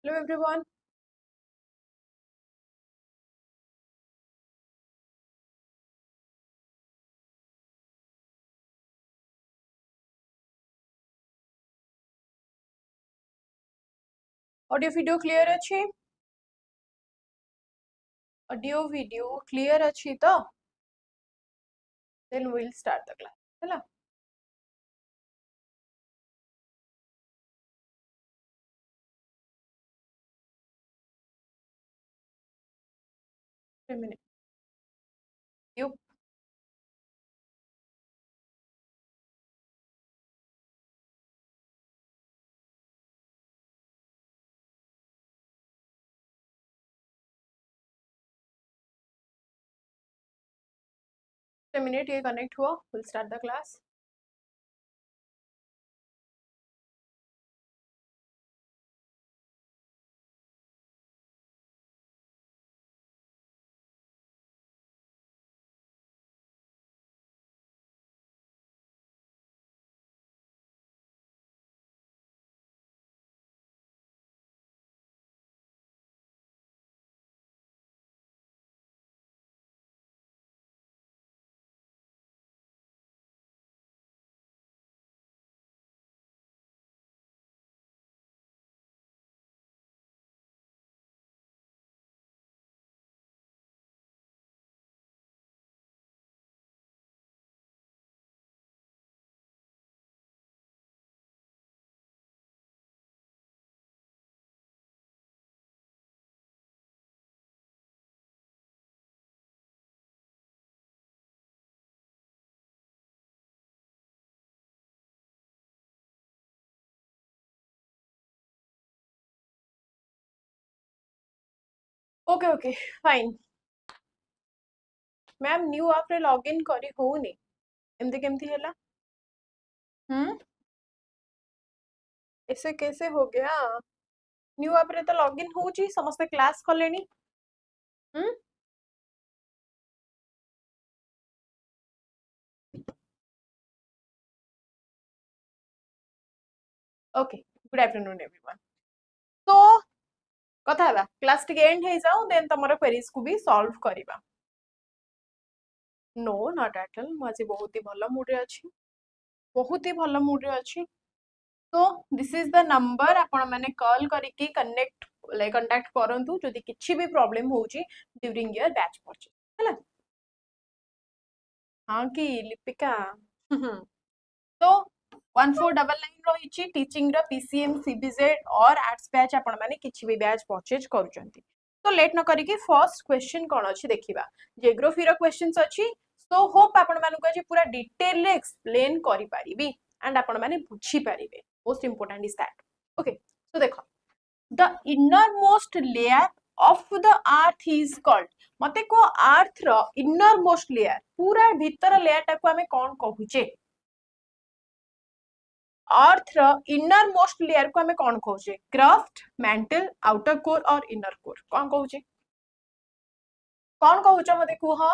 Hello everyone. Audio video clear अछि? Audio video clear अछि to? Then we'll start the class. Hello. A minute. You a minute ये connect हुआ. We'll start the class. Okay, fine. Ma'am new आप रे login करी होउनी एमते केमती हैला ऐसे कैसे हो गया न्यू आप रे तो लॉगिन होउची समस्त क्लास कलेनी हम्म ओके गुड आफ्टरनून एवरीवन तो कथा हबा क्लास टिके एंड हे जाऊ देन तमरो क्वेरीज को भी सॉल्व करिबा नो नॉट एट ऑल मु आज बहुत ही भलो मूड रे अछि बहुत ही भलो मूड रे अछि तो दिस इज द नंबर आपण माने कॉल करिकी कनेक्ट कांटेक्ट करंतु जदि किछि भी प्रॉब्लम होउची ड्यूरिंग योर बैच परचेज हैला हां की लिपिका तो 1499 रहिची टीचिंग रो पीसीएम सीबीजेड और आर्ट्स बैच आपण माने किछि भी बैच परचेज करूचंती तो लेट न करिकी फर्स्ट क्वेश्चन कोन अछि देखिबा जियोग्राफी रो क्वेश्चंस अछि सो होप आपण मानको जे पूरा डिटेल रे एक्सप्लेन करि परिबी एंड आपण माने बुझी परिबे most important is that okay so देखो the innermost layer of the earth is called मते को अर्थ रो इनर मोस्ट लेयर पूरा भीतर लेयर टाको हमें कोन कहूचे अर्थ रो इनर मोस्ट लेयर को हमें कोन कहूचे क्रस्ट मैंटल आउटर कोर और इनर कोर कोन कहूचे कोन कहूचे मते कुह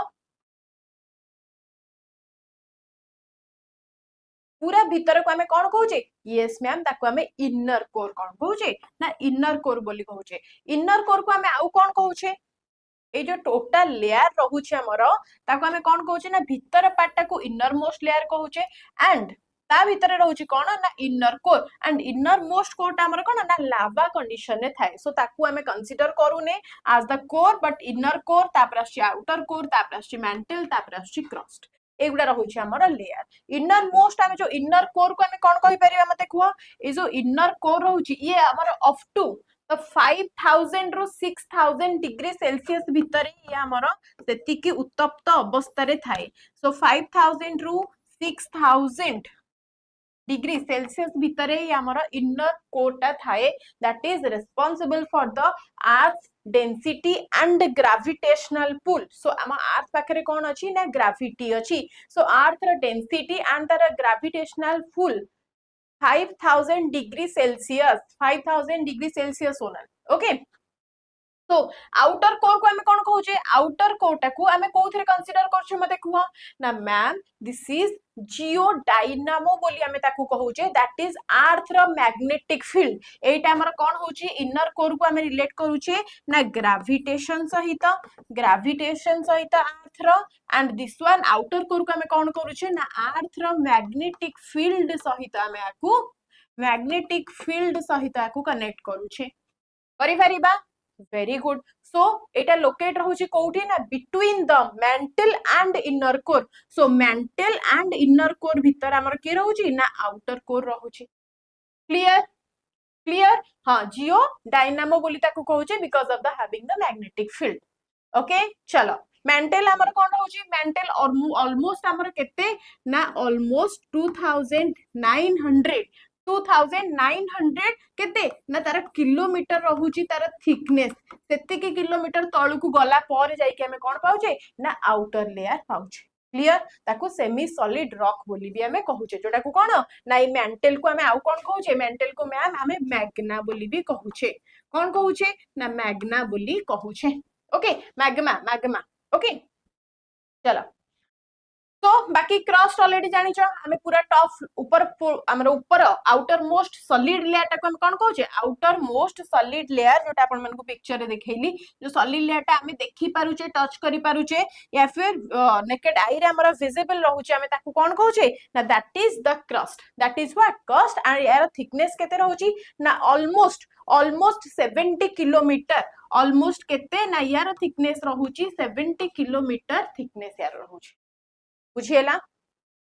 पूरा भीतर को हमें कौन कहूचे यस मैम ताको हमें इनर कोर कौन कहूचे ना इनर कोर बोली कहूचे इनर कोर को हमें आउ कौन कहूचे ए जो टोटल लेयर रहूचे हमर ताको हमें कौन कहूचे ना भीतर पार्ट को इनर मोस्ट लेयर कहूचे एंड ता भीतर रहूची कौन ना inner core and innermost कोरटा हमर कौन ना लावा कंडीशन ने थाए सो ताको हमें कंसीडर करूने as the core but inner core तापर आसी आउटर कोर तापर आसी मेंटल तापर आसी क्रस्ट एगुडा रहूची हमर लेयर इनर मोस्ट आमे जो इनर कोर को हमें कौन कहि परिबा मते कुआ ए जो इनर कोर रहूची ये हमर अप टू तो 5000 रु 6000 डिग्री सेल्सियस भीतर ये हमर सेति की उत्तप्त अवस्था रे थाए सो 5000 रु 6000 डिग्री सेल्सियस भीतर ही हमर इनर कोरटा थाए that is responsible for the earth density and gravitational pull so आम अर्थ पाखरे कौन अछि ना ग्रेविटी अछि सो अर्थ र density and the gravitational pull 5000 degree Celsius 5000 degree Celsius ओनल ओके तो आउटर कोर को आमे कोन कहूचे आउटर कोर टाकू आमे कोउथरे कंसीडर करछु मते कुह ना मैम दिस इज जियोडायनामो बोली आमे ताकू कहूचे दैट इज अर्थ रो मैग्नेटिक फील्ड एटा हमर कोन होची इनर कोर को आमे रिलेट करूचे ना ग्रेविटेशन सहित अर्थ रो and this one outer core को आमे कोन करूचे ना अर्थ रो मैग्नेटिक फील्ड सहित आमे आकू मैग्नेटिक फील्ड सहित आकू कनेक्ट करूचे करि परिबा वेरी गुड सो एटा लोकेट रहउची कोठी ना between the mantle and inner core so mantle and inner core भीतर हमर के रहउची ना आउटर कोर रहउची क्लियर क्लियर हां जियो डायनामो बोली ताको कहउचे because of the having the magnetic field okay चलो मेंटल हमर कोन रहउची मेंटल ऑलमोस्ट हमर केते ना ऑलमोस्ट 2900 केते ना तार किलोमीटर रहउची तार थिकनेस सेते के किलोमीटर तळु को गला पर जाई के हमें कोन पाउचे ना आउटर लेयर पाउचे क्लियर ताको सेमी सॉलिड रॉक बोली भी हमें कहउचे जोटा को कोन ना ई मेंटल को हमें आउ कोन कहउचे मेंटल को मैम हमें मैग्ना बोली भी कहउचे कोन कहउचे ना मैग्ना बोली कहउचे ओके मैग्मा ओके चलो तो बाकी क्रस्ट ऑलरेडी जानि छ हमें पूरा टॉप ऊपर हमर ऊपर आउटर मोस्ट सॉलिड लेयर टाको हम कोन कहउचे आउटर मोस्ट सॉलिड लेयर जोटा अपन मन को पिक्चर रे देखैली जो सॉलिड लेयर टा हमें देखि पारुचे टच करि पारुचे या फिर नेकेड आई रे हमर विजिबल रहउचे हमें ताको कोन कहउचे ना that is the crust that is what crust and यार थिकनेस केते रहउची ना ऑलमोस्ट 70 किलोमीटर ऑलमोस्ट केते ना यार थिकनेस रहउची 70 किलोमीटर थिकनेस यार रहउची बुझिएला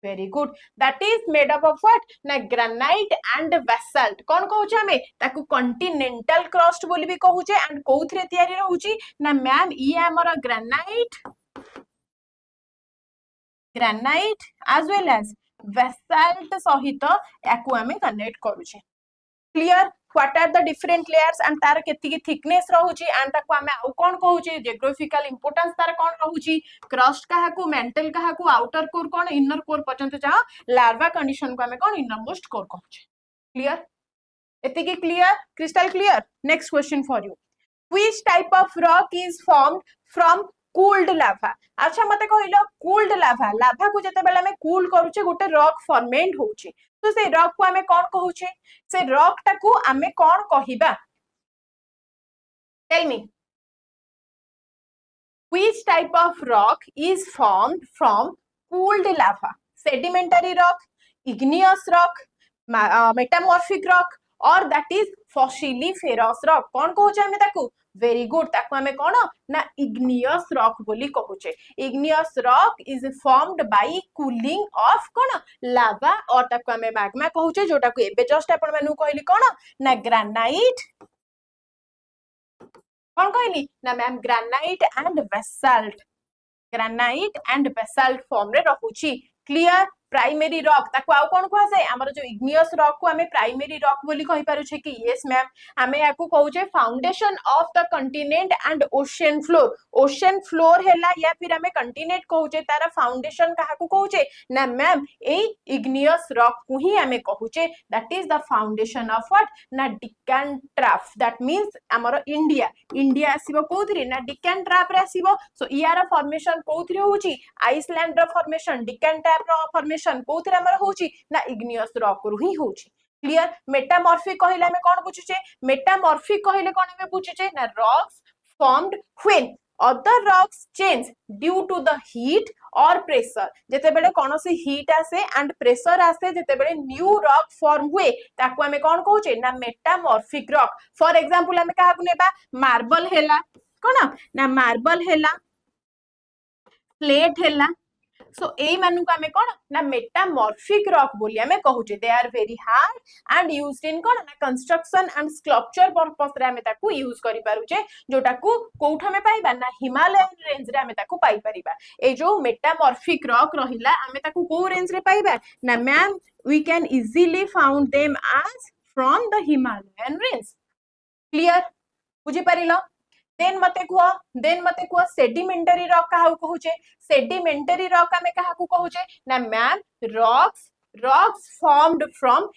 very good that is made up of what ना ग्रेनाइट एंड बेसाल्ट कोन कहउचे हमें ताकू कॉन्टिनेंटल क्रस्ट बोली भी कहउचे एंड कोउथरे तयारी रहउची ना मैम ई हमर granite as well as basalt सहित याकू हमें कनेक्ट करूचे clear what are the different layers and तार केति थिकनेस रहउची एंड ताको हमें आउ कोन कहउची जियोग्राफिकल इंपोर्टेंस तार कोन रहउची क्रस्ट काहा को मेंटल काहा को आउटर कोर कोन इनर कोर पर्यंत जा लार्वा कंडीशन को हमें कोन इनर मोस्ट कोर कहउची क्लियर एति clear crystal clear next question for you which type of rock is formed from cooled lava अच्छा मते कहिलो कूल्ड लावा को जते बेला में कूल करूचे गोटे रॉक फॉर्मेंट होउची तो से रॉक को हमें कोन कहउचे से रॉक टाकू हमें कोन कहिबा tell me which type of rock is formed from cooled lava sedimentary rock igneous rock metamorphic rock और दैट इज फॉसिलिफेरस रॉक कोन कहउचे हमें ताकू वेरी गुड ताको हमें कोन ना इग्नियस रॉक बोली कहउचे igneous rock is formed by cooling of कोन लावा और ताको हमें मैग्मा कहउचे जोटा को एबे जस्ट अपन मानु कहली कोन ना ग्रेनाइट कोन कहली ना ma'am granite and basalt form रे रहउची क्लियर प्राइमरी रॉक ताको आउ कोन कहै छै हमर जो इग्नियस रॉक को हमें प्राइमरी रॉक बोली कहि पारु छै कि यस मैम हमें याकू कहउ छै foundation of the continent and ocean floor हैला या फिर हमें कंटिनेंट कहउ छै तारा फाउंडेशन काहा को कहउ छै ना मैम ए इग्नियस रॉक को ही हमें कहउ छै that is the foundation of what ना डिकन ट्रैप दैट मींस हमर इंडिया आसीबो कोथरे ना डिकन ट्रैप रे आसीबो सो यार फॉर्मेशन कोथरे होउची आइसलैंड रो फॉर्मेशन डिकन ट्रैप रो फॉर्मेशन कोथरे हमर होउची ना इग्नियस रॉक रो ही होउची क्लियर मेटामॉर्फिक कहिले हमें कोन पूछुचे मेटामॉर्फिक कहिले कोन हमें पूछुचे ना rocks formed when other rocks change due to the heat और प्रेशर जेते बेले कोन से हीट आसे एंड प्रेशर आसे जेते बेले न्यू रॉक फॉर्म हुए ताको हमें कोन कहउचे ना मेटामॉर्फिक रॉक फॉर एग्जांपल हमें काहा को नेबा मार्बल हैला कोन ना मार्बल हैला प्लेट हैला सो ए मानु को हमें कोन ना मेटामॉर्फिक रॉक बोली हमें कहउचे they are very hard and used in कोन ना कंस्ट्रक्शन एंड स्कल्पचर पर्पस रे हमें ताकू यूज करि पारुचे जोटा को कोठ हमें पाइबा ना हिमालयन रेंज रे हमें ताकू पाई परिबा ए जो मेटामॉर्फिक रॉक रहिला हमें ताकू को रेंज रे पाइबा ना ma'am we can easily found them as from the Himalayan range clear बुझी परिलो देन मते कुआ सेडिमेंटरी रॉक काहा को कहउचे सेडिमेंटरी रॉक हमें काहा को कहउचे ना मैम रॉक्स फॉर्म्ड फ्रॉम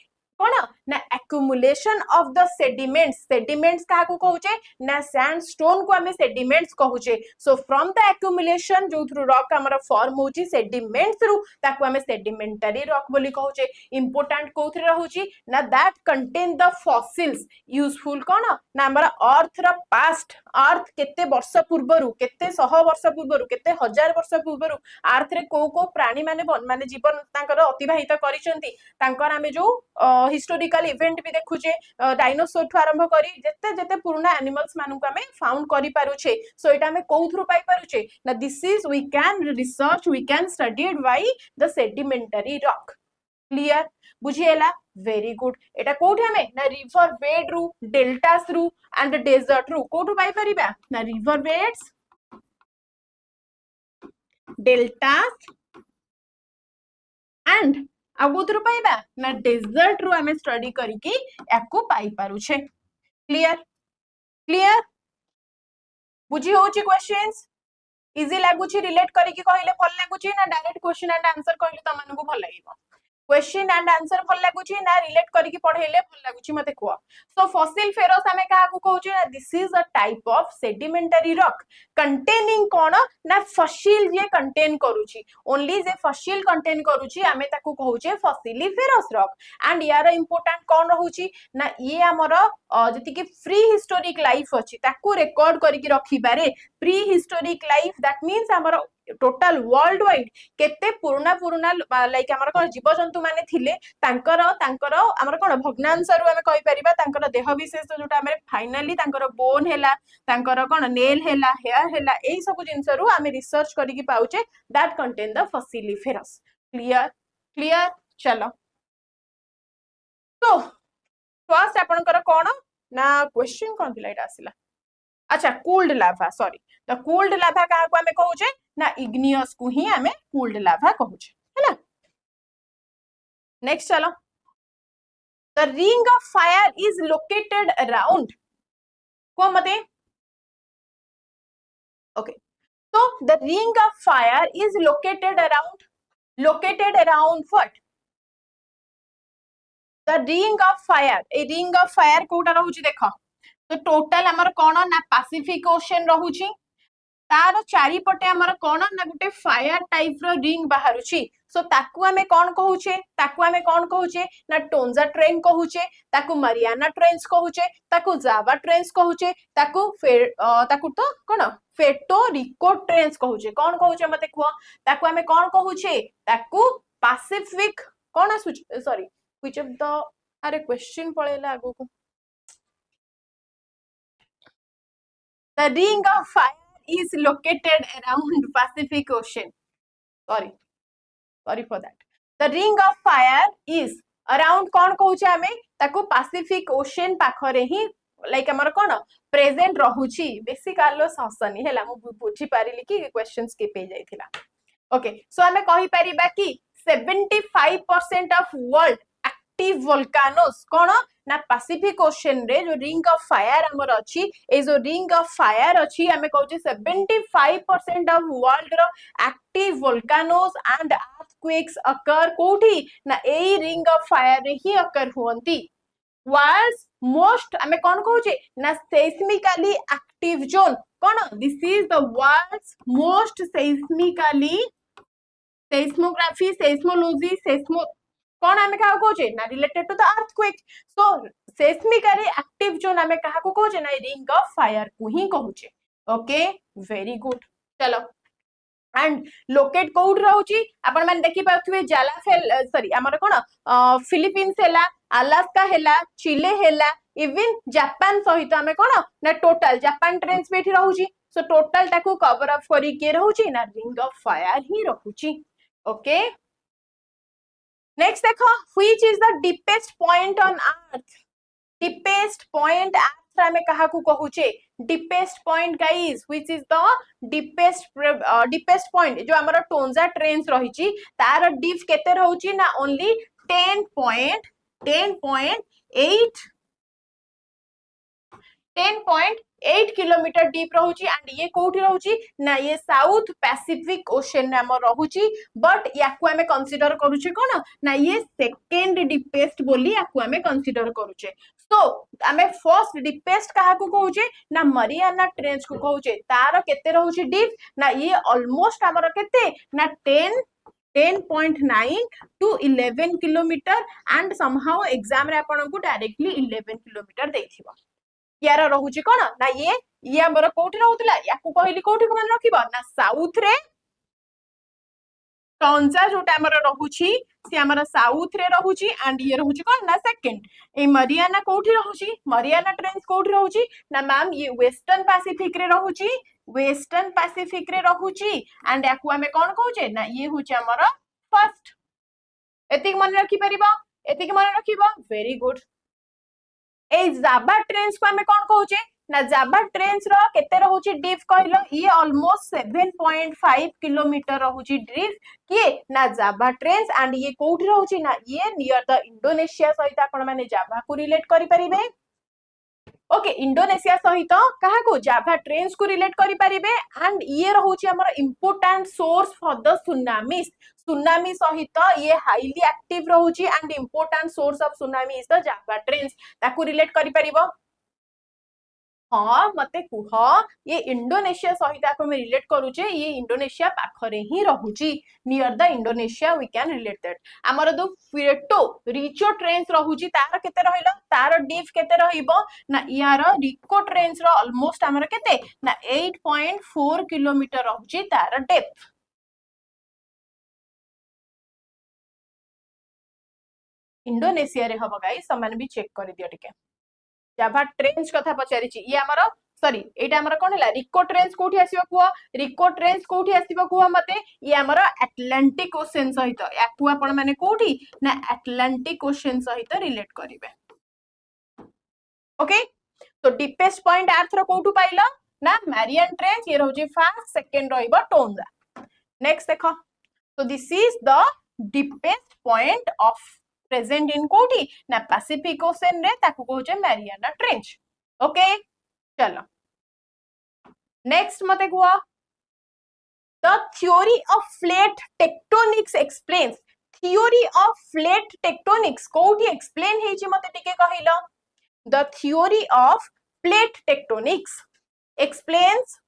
कौन ना accumulation of the sediments काहाकू कहूचे ना sandstone को हमें sediments कहूचे so from the accumulation जो थ्रू rock हमारा form होची sediments रू ताकू हमें sedimentary rock बोली कहूचे important कोथरे रहूची ना that contain the fossils useful कौन ना हमारा earth रा past earth केते वर्ष पूर्वरु केते 100 वर्ष पूर्वरु केते 1000 वर्ष पूर्वरु earth रे को प्राणी माने जीवन तांकर अतिबाहित करिसंती तांकर हमें जो हिस्टोरिकल इवेंट भी देखुचे डायनासोर ठु आरंभ करी जेते जेते पुराना एनिमल्स मानु को हमें फाउंड करि पारुचे सो एटा हमें कोउ थ्रू पाई पारुचे ना this is we can research we can studied by the sedimentary rock clear बुझिएला वेरी गुड एटा कोठी हमें ना रिवर बेड रू डेल्टास रू एंड डेजर्ट रू कोठु पाई परिबा ना रिवर बेड्स डेल्टास एंड आगुतरु पाइबा ना डेजर्ट रू हमें स्टडी करिकी याको पाई पारुछे क्लियर क्लियर बुझी होची क्वेश्चंस इजी लागुची रिलेट करिकी कहिले भल लागुची ना डायरेक्ट क्वेश्चन एंड आंसर कहिले त मानको भल लागिबो क्वेश्चन एंड आंसर भल लागुची ना रिलेट करिकी पढेले भल लागुची मते को सो फॉसिल फेरस हमें काहा को कहउची ना this is a type of sedimentary rock containing कोन ना फॉसिल जे कंटेन करूची ओनली जे फॉसिल कंटेन करूची हमें ताकू कहउचे फॉसिलिफेरस रॉक एंड यार इंपोर्टेंट कोन रहउची ना ये हमर जति कि प्री हिस्टोरिक लाइफ अछि ताकू रिकॉर्ड करिकी रखी बारे pre historic life that means हमर टोटल वर्ल्ड वाइड केते पुराना लाइक हमर कोन जीव जंतु माने थिले तांकर हमर कोन भग्नांश रु हमें कहि परिबा तांकर देह विशेष जोटा हमें फाइनली तांकर बोन हेला तांकर कोन नेल हेला हेयर हेला एई सब जिंस रु हमें रिसर्च करि कि पाउचे that contain the fossiliferous clear clear चलो तो फर्स्ट आपनकर कोन ना क्वेश्चन कोन दिला एटा आसिला अच्छा cooled lava sorry the cooled lava का को हमें कहउचे ना इग्नियस को ही हमें कूल्ड लावा कहउचे है ना नेक्स्ट चलो the ring of fire is located around को मते okay so the ring of fire is located around what the ring of fire a ring of fire कोटा रहउची देखो तो टोटल हमर कोन ना पैसिफिक ओशन रहउची तार चारि पटे हमर कोन ना गुटे फायर टाइप रो रिंग बाहरुची सो ताकू हमें कोन कहउचे ना टोंजा ट्रेन कहउचे ताकू मरियाना ट्रेन्स कहउचे ताकू जावा ट्रेन्स कहउचे ताकू तो कोन फेटो रिको ट्रेन्स कहउचे कोन कहउचे मते को ताकू हमें कोन कहउचे ताकू Pacific cone sorry which of the अरे क्वेश्चन पळेला आगो को The ring of fire is located around Pacific Ocean. Sorry for that. The ring of fire is around कौन कहउचे हमें ताको Pacific Ocean पाखरे ही लाइक हमर कोन प्रेजेंट रहउची बेसिकली हसनी हैला मु बुझी पारिली कि क्वेश्चन स्किप हे जाइथिला ओके सो हमें कहि परिबा कि 75% ऑफ वर्ल्ड एक्टिव वोल्कानोस कोन ना पैसिफिक ओशन रे जो रिंग ऑफ फायर हमर अछि ए जो रिंग ऑफ फायर अछि हमें कहउचे 75% ऑफ वर्ल्ड रो active volcanoes and earthquakes occur कोठी ना ए रिंग ऑफ फायर रे ही अकर होंती वर्ल्ड्स मोस्ट हमें कोन कहउचे ना सेस्मिकली एक्टिव जोन कोन this is the world's most seismically seismography seismology सेस्मो कौन हमें क्या कहउचे ना related to the earthquake so seismically active zone हमें कहा को कहउचे ना रिंग ऑफ फायर को ही कहउचे ओके वेरी गुड चलो एंड लोकेट कोड रहउची आपण माने देखि पाथुवे जालाफेल सॉरी हमर कोन फिलीपींस हेला अलास्का हेला चिले हेला इवन जापान सहित हमें कोन ना टोटल जापान ट्रेन्स बेठी रहउची सो टोटल टाको कवर अप करी के रहउची ना रिंग ऑफ फायर ही रहउची ओके नेक्स्ट देखो which is the deepest point on earth deepest point earth हमें कहा को कहउचे deepest point guys which is the deepest point जो हमर टोंजा ट्रेन्स रहिची तार डीप केते रहउची ना ओनली 10.8 8 किलोमीटर डीप रहूची एंड ये कोठी रहूची ना ये साउथ पैसिफिक ओशन में हमर रहूची बट याकू हमें कंसीडर करूचे कोन ना ये सेकंड डीपेस्ट बोली याकू हमें कंसीडर करूचे सो हमें फर्स्ट डीपेस्ट काहा को कहूचे ना मरियाना ट्रेंच को कहूचे तार केते रहूची डीप ना ये ऑलमोस्ट हमर केते ना 10.9 to 11 kilometre and somehow exam रे आपन को डायरेक्टली 11 किलोमीटर देथिबो यार रहूची कोन ना ये हमर कोठी रहउतला याकू कहली कोठी को मन रखिबो ना साउथ रे टंजा जोटा हमर रहूची से हमर साउथ रे रहूची एंड ये रहूची कोन ना सेकंड ए मरियाना कोठी रहूची मरियाना ट्रेंच कोठी रहूची ना मैम ये वेस्टर्न पैसिफिक रे रहूची वेस्टर्न पैसिफिक रे रहूची एंड याकू हमें कोन कहूचे ना ये होची हमर फर्स्ट एतिक मन रखि परिबो एतिक मन रखिबो वेरी गुड ए जाबा ट्रेंच को हमें कोन कहूचे ना जाबा ट्रेंच रो केते रहूची डीप कहलो ये ऑलमोस्ट 7.5 किलोमीटर रहूची डीप के ना जाबा ट्रेंच एंड ये कोठी रहूची ना ये नियर द इंडोनेशिया सहित आपण माने जाबा को रिलेट करि परिबे ओके इंडोनेशिया सहित कहा को जाभा ट्रेंच को रिलेट करि परिबे एंड ये रहूची हमर important source for the tsunamis tsunami सहित ये हाईली एक्टिव रहूची and important source of tsunami is the Java trench ताकू रिलेट करि परिबो हाँ मते कुह ये इंडोनेशिया सहित आको में रिलेट करूचे ये इंडोनेशिया पाखरे ही रहूची near the Indonesia we can relate that हमर दो फिरेटो रिचो ट्रेंच रहूची तार केते रहिलो तार डीप केते रहिबो ना यार रिको ट्रेंच रो ऑलमोस्ट हमर केते ना 8.4 किलोमीटर रहूची तार डेप्थ इंडोनेशिया रे हबो गाइस समान भी चेक कर दियो टिके जाभा ट्रेंच कथा पचारिची ये हमर सॉरी एटा हमर कोन हला रिको ट्रेंच कोठी आसीबो कुआ रिको ट्रेंच कोठी आसीबो कुआ मते ये हमर अटलांटिक ओशन सहित याकू आपण माने कोठी ना अटलांटिक ओशन सहित रिलेट करिवे ओके तो डीपेस्ट पॉइंट अर्थ रो कोठू पाइलो ना मैरियन ट्रेंच ये रहउची फर्स्ट सेकंड रहइबो टोंजा नेक्स्ट देखो तो this is the deepest point of present in कोठी ना पैसिफिक ओशन रे ताकू कहउचे मैरियाना ट्रेंच ओके चलो नेक्स्ट मते कुआ the theory of plate tectonics explains theory of plate tectonics कोठी एक्सप्लेन हेची मते टिके कहिलो the theory of plate tectonics explains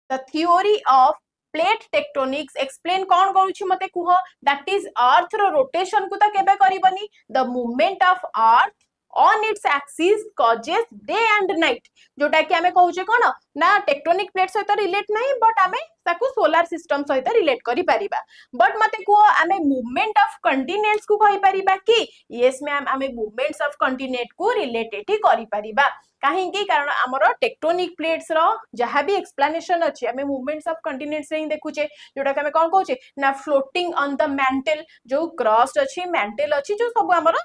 the theory of plate tectonics explain कौन करूची मते कुह that is earth row rotation को त केबे करिबनी the movement of earth on its axis causes day and night जोटा कि हमें कहूचे कोन ना टेक्टोनिक प्लेट सहित रिलेट नहीं बट हमें ताकू सोलर सिस्टम सहित रिलेट करि परिबा बट मते को हमें मूवमेंट ऑफ कंटिनेंट्स को कहि परिबा कि यस मैम हमें मूवमेंट्स ऑफ कंटिनेंट को रिलेटेड ही करि परिबा काहे कि कारण हमरो टेक्टोनिक प्लेट्स रो जहां भी एक्सप्लेनेशन अछि हमें मूवमेंट्स ऑफ कंटिनेंट्स रे ही देखुचे जोटा कि हमें कोन कहूचे ना फ्लोटिंग ऑन द मैंटल जो क्रस्ट अछि मैंटल अछि जो सब हमरो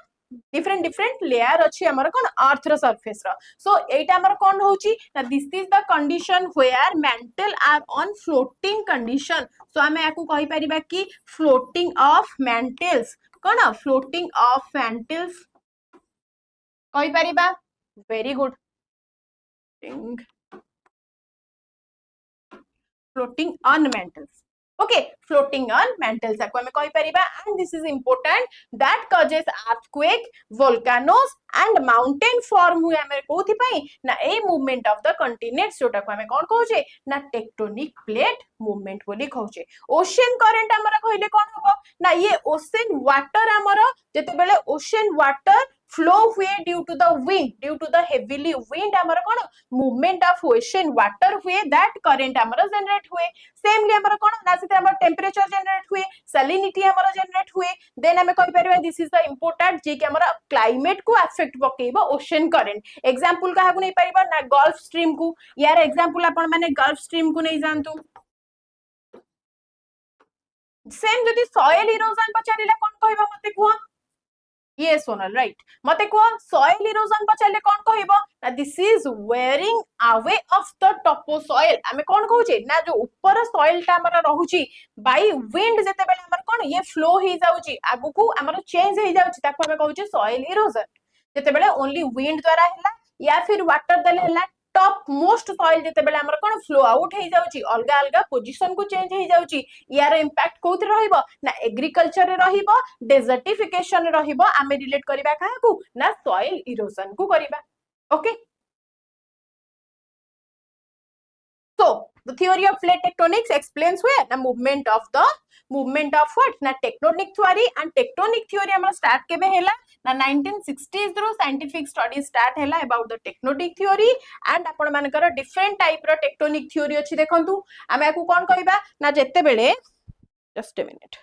डिफरेंट लेयर अछि हमर कोन अर्थ रो सरफेस रो सो एटा हमर कोन होची ना this is the condition where mantle are on floating condition so हमें याकू कहि परिबा कि फ्लोटिंग ऑफ मेंटल्स कोन फ्लोटिंग ऑफ मेंटल्स कहि परिबा very good floating on mantles okay floating on mantles को हमें कहि परिबा and this is important that causes earthquake volcanoes and mountain form हुए हमें कोथि पई ना a movement of the continents जोटा को हमें कोन कहूचे ना टेक्टोनिक प्लेट मूवमेंट बोली कहूचे ओशन करंट हमरा कहिले कोन हबो ना ये ओशन वाटर हमरा जते बेले ओशन वाटर फ्लो हुए due to the heavily wind हमर कोन मूवमेंट ऑफ ओशन वाटर हुए दैट करंट हमर जनरेट हुए सेमली हमर कोन ना से हमर टेंपरेचर जनरेट हुए सैलिनिटी हमर जनरेट हुए देन हमें कहि परबा दिस इज द इंपोर्टेंट जे कि हमर क्लाइमेट को अफेक्ट पकेबो ओशन करंट एग्जांपल काहा को नै परबा ना गल्फ स्ट्रीम को यार एग्जांपल आपण माने गल्फ स्ट्रीम को नै जानतु सेम जदी सॉइल इरोजन पचारिला कोन कहबा मते कुआ ये सोनल राइट मते को सॉइल इरोजन पचाले कोन कहबो ना this is wearing away of the टॉपो soil हमें कोन कहूचे ना जो ऊपर सॉइल ता हमरा रहूची बाय विंड जते बेले हमर कोन ये फ्लो हे जाउची आगु को हमर चेंज हे जाउची ताको हमें कहूचे सॉइल इरोजन जेतेबेले ओनली विंड द्वारा हैला या फिर वाटर देले हैला टॉप मोस्ट सॉइल जेतेबेले हमर कोन फ्लो आउट हे जाउची अलगा अलगा पोजीशन को चेंज हे जाउची यार इंपैक्ट कोथि रहिबो ना एग्रीकल्चर रे रहिबो डेजर्टिफिकेशन रे रहिबो आमे रिलेट करबा काहाकू ना सॉइल इरोजन को करबा okay so the theory of plate tectonics explains where the movement of what na tectonic theory and tectonic theory हमर start केबे हैला ना 1960s रो scientific study start हैला about the tectonic theory and आपण मानकर different type रो tectonic theory अछि देखंतु आमे आकु कोन कहिबा ना जेते बेले just a minute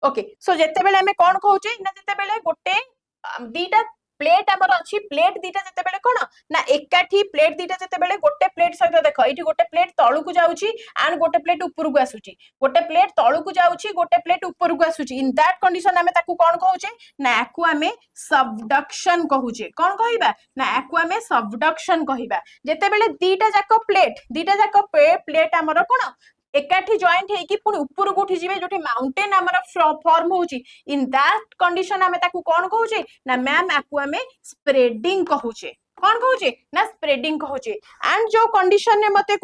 okay so जेते बेले हमें कोन कहउचे ना जेते बेले गोटे दीटा प्लेट हमर अछि प्लेट दीटा जेते बेले कोन ना एकाठी प्लेट दीटा जेते बेले गोटे प्लेट सहित देखो एठी गोटे प्लेट तळु को जाउची एंड गोटे प्लेट ऊपर को आसुची गोटे प्लेट तळु को जाउची गोटे प्लेट ऊपर को आसुची इन दैट कंडीशन हमें ताकू कोन कहउचे ना आकू हमें सबडक्शन कहउचे कोन कहिबा ना आकू हमें सबडक्शन कहिबा जेते बेले दीटा जाको प्लेट हमर कोन एकाठी जॉइंट है कि पुनी ऊपर को उठी जिवे जोठी माउंटेन हमर फॉर्म होउची इन दैट कंडीशन हमें ताकू कोन कहउचे ना मैम आकू हमें स्प्रेडिंग कहउचे कोन कहउचे ना स्प्रेडिंग कहउचे एंड जो कंडीशन ने मते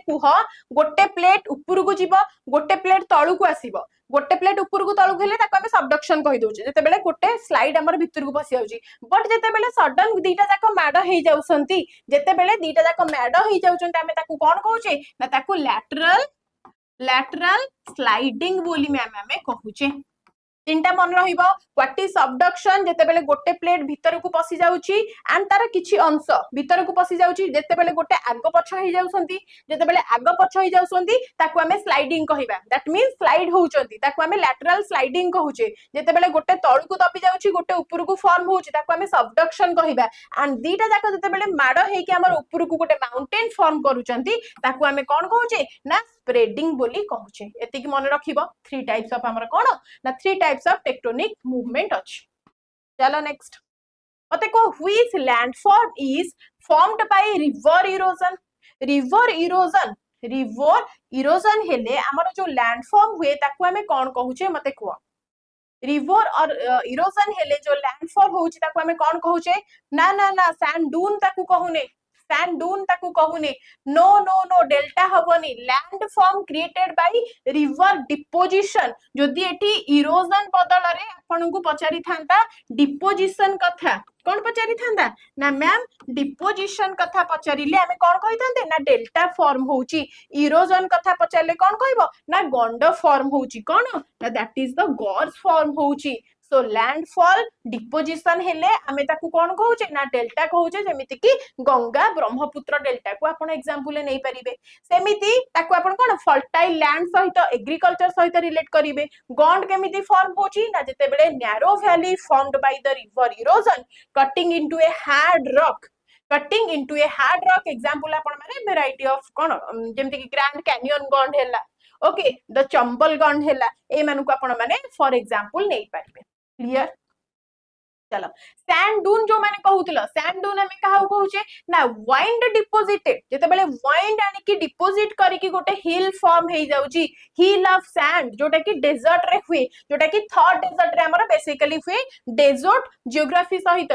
कुह गोटे प्लेट ऊपर को जीव गोटे प्लेट तळु को आसीबो गोटे प्लेट ऊपर को तळु हेले ताको हमें सबडक्शन कहि दोचे जेते बेले गोटे स्लाइड हमर भीतर को पसी जाउची बट जेते बेले सडन दीटा जाको मैड हेई जाउसंती जेते बेले दीटा जाको मैड हेई जाउचंती हमें ताको कोन कहउचे ना ताको लैटरल स्लाइडिंग बोली मैम हमें कहउचे तीनटा मन रहिबो व्हाट इज सबडक्शन जेते बेले गोटे प्लेट भीतर को पसी जाउची एंड तार किछि अंश भीतर को पसी जाउची जेते बेले गोटे आगो पछ हेई जाउसंती जेते बेले आगो पछ हेई जाउसंती ताको हमें स्लाइडिंग कहिबा दैट मींस स्लाइड होउचंती ताको हमें लैटरल स्लाइडिंग कहउचे जेते बेले गोटे तळु को दबी जाउची गोटे ऊपर को फॉर्म होउची ताको हमें सबडक्शन कहिबा एंड दीटा जाको जेते बेले माड हेई कि हमर ऊपर को गोटे माउंटेन फॉर्म करूचंती ताको हमें कोन कहउचे ना स्प्रेडिंग बोली कहउचे एति कि मन रखिबो थ्री टाइप्स ऑफ हमर कोन ना three types of tectonic movement अछि चलो नेक्स्ट मते को which landform is formed by river erosion हेले हमर जो लैंडफॉर्म हुए ताको हमें कोन कहउचे मते को रिवर और इरोजन हेले जो लैंडफॉर्म होउची ताको हमें कोन कहउचे ना ना ना सैंड डून ताको कहउने सैंड डून ताकू कहूने नो नो नो डेल्टा हबनी landform created by river deposition जदि एठी इरोजन बदल रे आपन को पचारी थांता डिपोजिशन कथा कोन पचारी थांता ना मैम डिपोजिशन कथा पचारिले हमें कोन कहि थांते ना डेल्टा फॉर्म होउची इरोजन कथा पचारले कोन कहबो ना गंड फॉर्म होउची कोन ना that is the gorge form होउची सो लैंडफॉल डिपोजिशन हेले हमें ताकू कोन कहउचे ना डेल्टा कहउचे जेमिति कि गंगा ब्रह्मपुत्र डेल्टा को आपण एग्जांपल नै परिबे सेमिति ताकू आपण कोन फर्टाइल लैंड सहित एग्रीकल्चर सहित रिलेट करिवे गंड केमिति फॉर्म होची ना जते बेले narrow valley formed by the river erosion cutting into a hard rock example आपण माने वैरायटी ऑफ कोन जेमिति कि ग्रैंड कैनियन गंड हेला ओके द चंबल गंड हेला ए मानु को आपण माने फॉर एग्जांपल नै परिबे क्लियर चलो सैंड डून जो मैंने कहूतलो सैंड डून हमें काहू कहूचे ना वाइंड डिपोजिटेड जेते बेले वाइंड आनी की डिपोजिट करी की गोटे हिल फॉर्म हे जाउची हिल ऑफ सैंड जोटा की डेजर्ट रे हुए जोटा की थर्ड डेजर्ट रे हमर बेसिकली हुए डेजर्ट जियोग्राफी सहित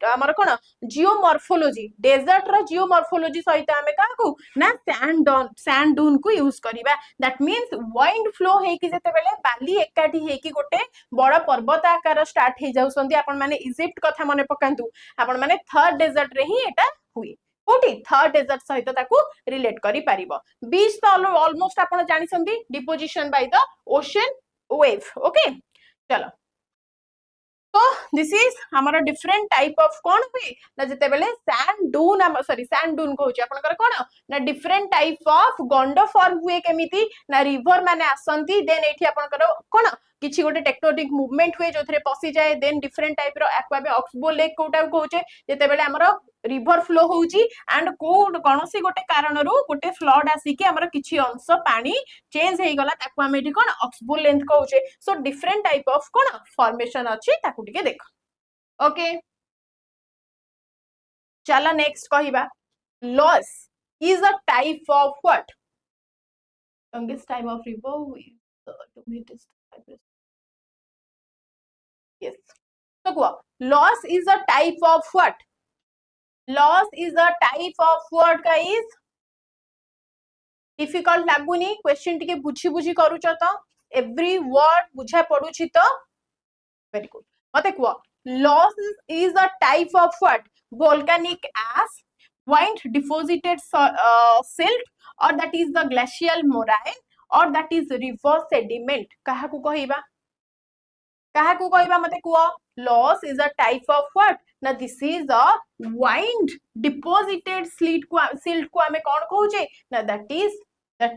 हमर कोन जियोमॉर्फोलॉजी डेजर्ट रा जियोमॉर्फोलॉजी सहित हमें काहू ना सैंड डून को यूज करिबा दैट मींस वाइंड फ्लो हे की जेते बेले बाली एकाठी हे की गोटे बड़ पर्वत आकार स्टार्ट हे जाउसंती आपण माने इजिप्ट कथा मने पकांतु आपण माने थर्ड डेजर्ट रे ही एटा हुए कोठी थर्ड डेजर्ट सहित ताकू रिलेट करि परिबो बीच तो ऑलमोस्ट आपण जानि संदी deposition by the ocean wave okay चलो तो दिस इज हमारा डिफरेंट टाइप ऑफ कोन हुए ना जते बेले सैंड डून कहउची आपनकर कोन ना डिफरेंट टाइप ऑफ गंड फॉर्म हुए केमिति ना रिवर माने आसंती देन एठी आपनकर कोन किछि गोटे टेक्टोनिक मूवमेंट हुए जोथरे पसी जाए देन डिफरेंट टाइप रो एक्वा बे ऑक्सबो लेक कोटा कहउचे जते बेले हमरो रिवर फ्लो होउची एंड कोनोसी गोटे कारण रो गोटे फ्लड आसी कि हमरो किछि अंश पानी चेंज हेई गला ताकू हम एठी कोन ऑक्सबो लेंथ कहउचे सो डिफरेंट टाइप ऑफ कोन फॉर्मेशन अछि ताकू टिके देख ओके चला नेक्स्ट कहिबा loess is a type of what longest time of river to meet this Yes. So loss is a type of what? Loss is a type of what guys? Difficult लागुनी question टिके बुझी बुझी करूछ तो every word बुझा पडुछि तो very good. मते कुआ loss is a type of what? Volcanic ash, wind deposited silt, or that is the glacial moraine, or that is river sediment. काहा को कहिबा मते कुआ loss is a type of what? ना this is a wind deposited silt को आमे कौन कहूचे ना that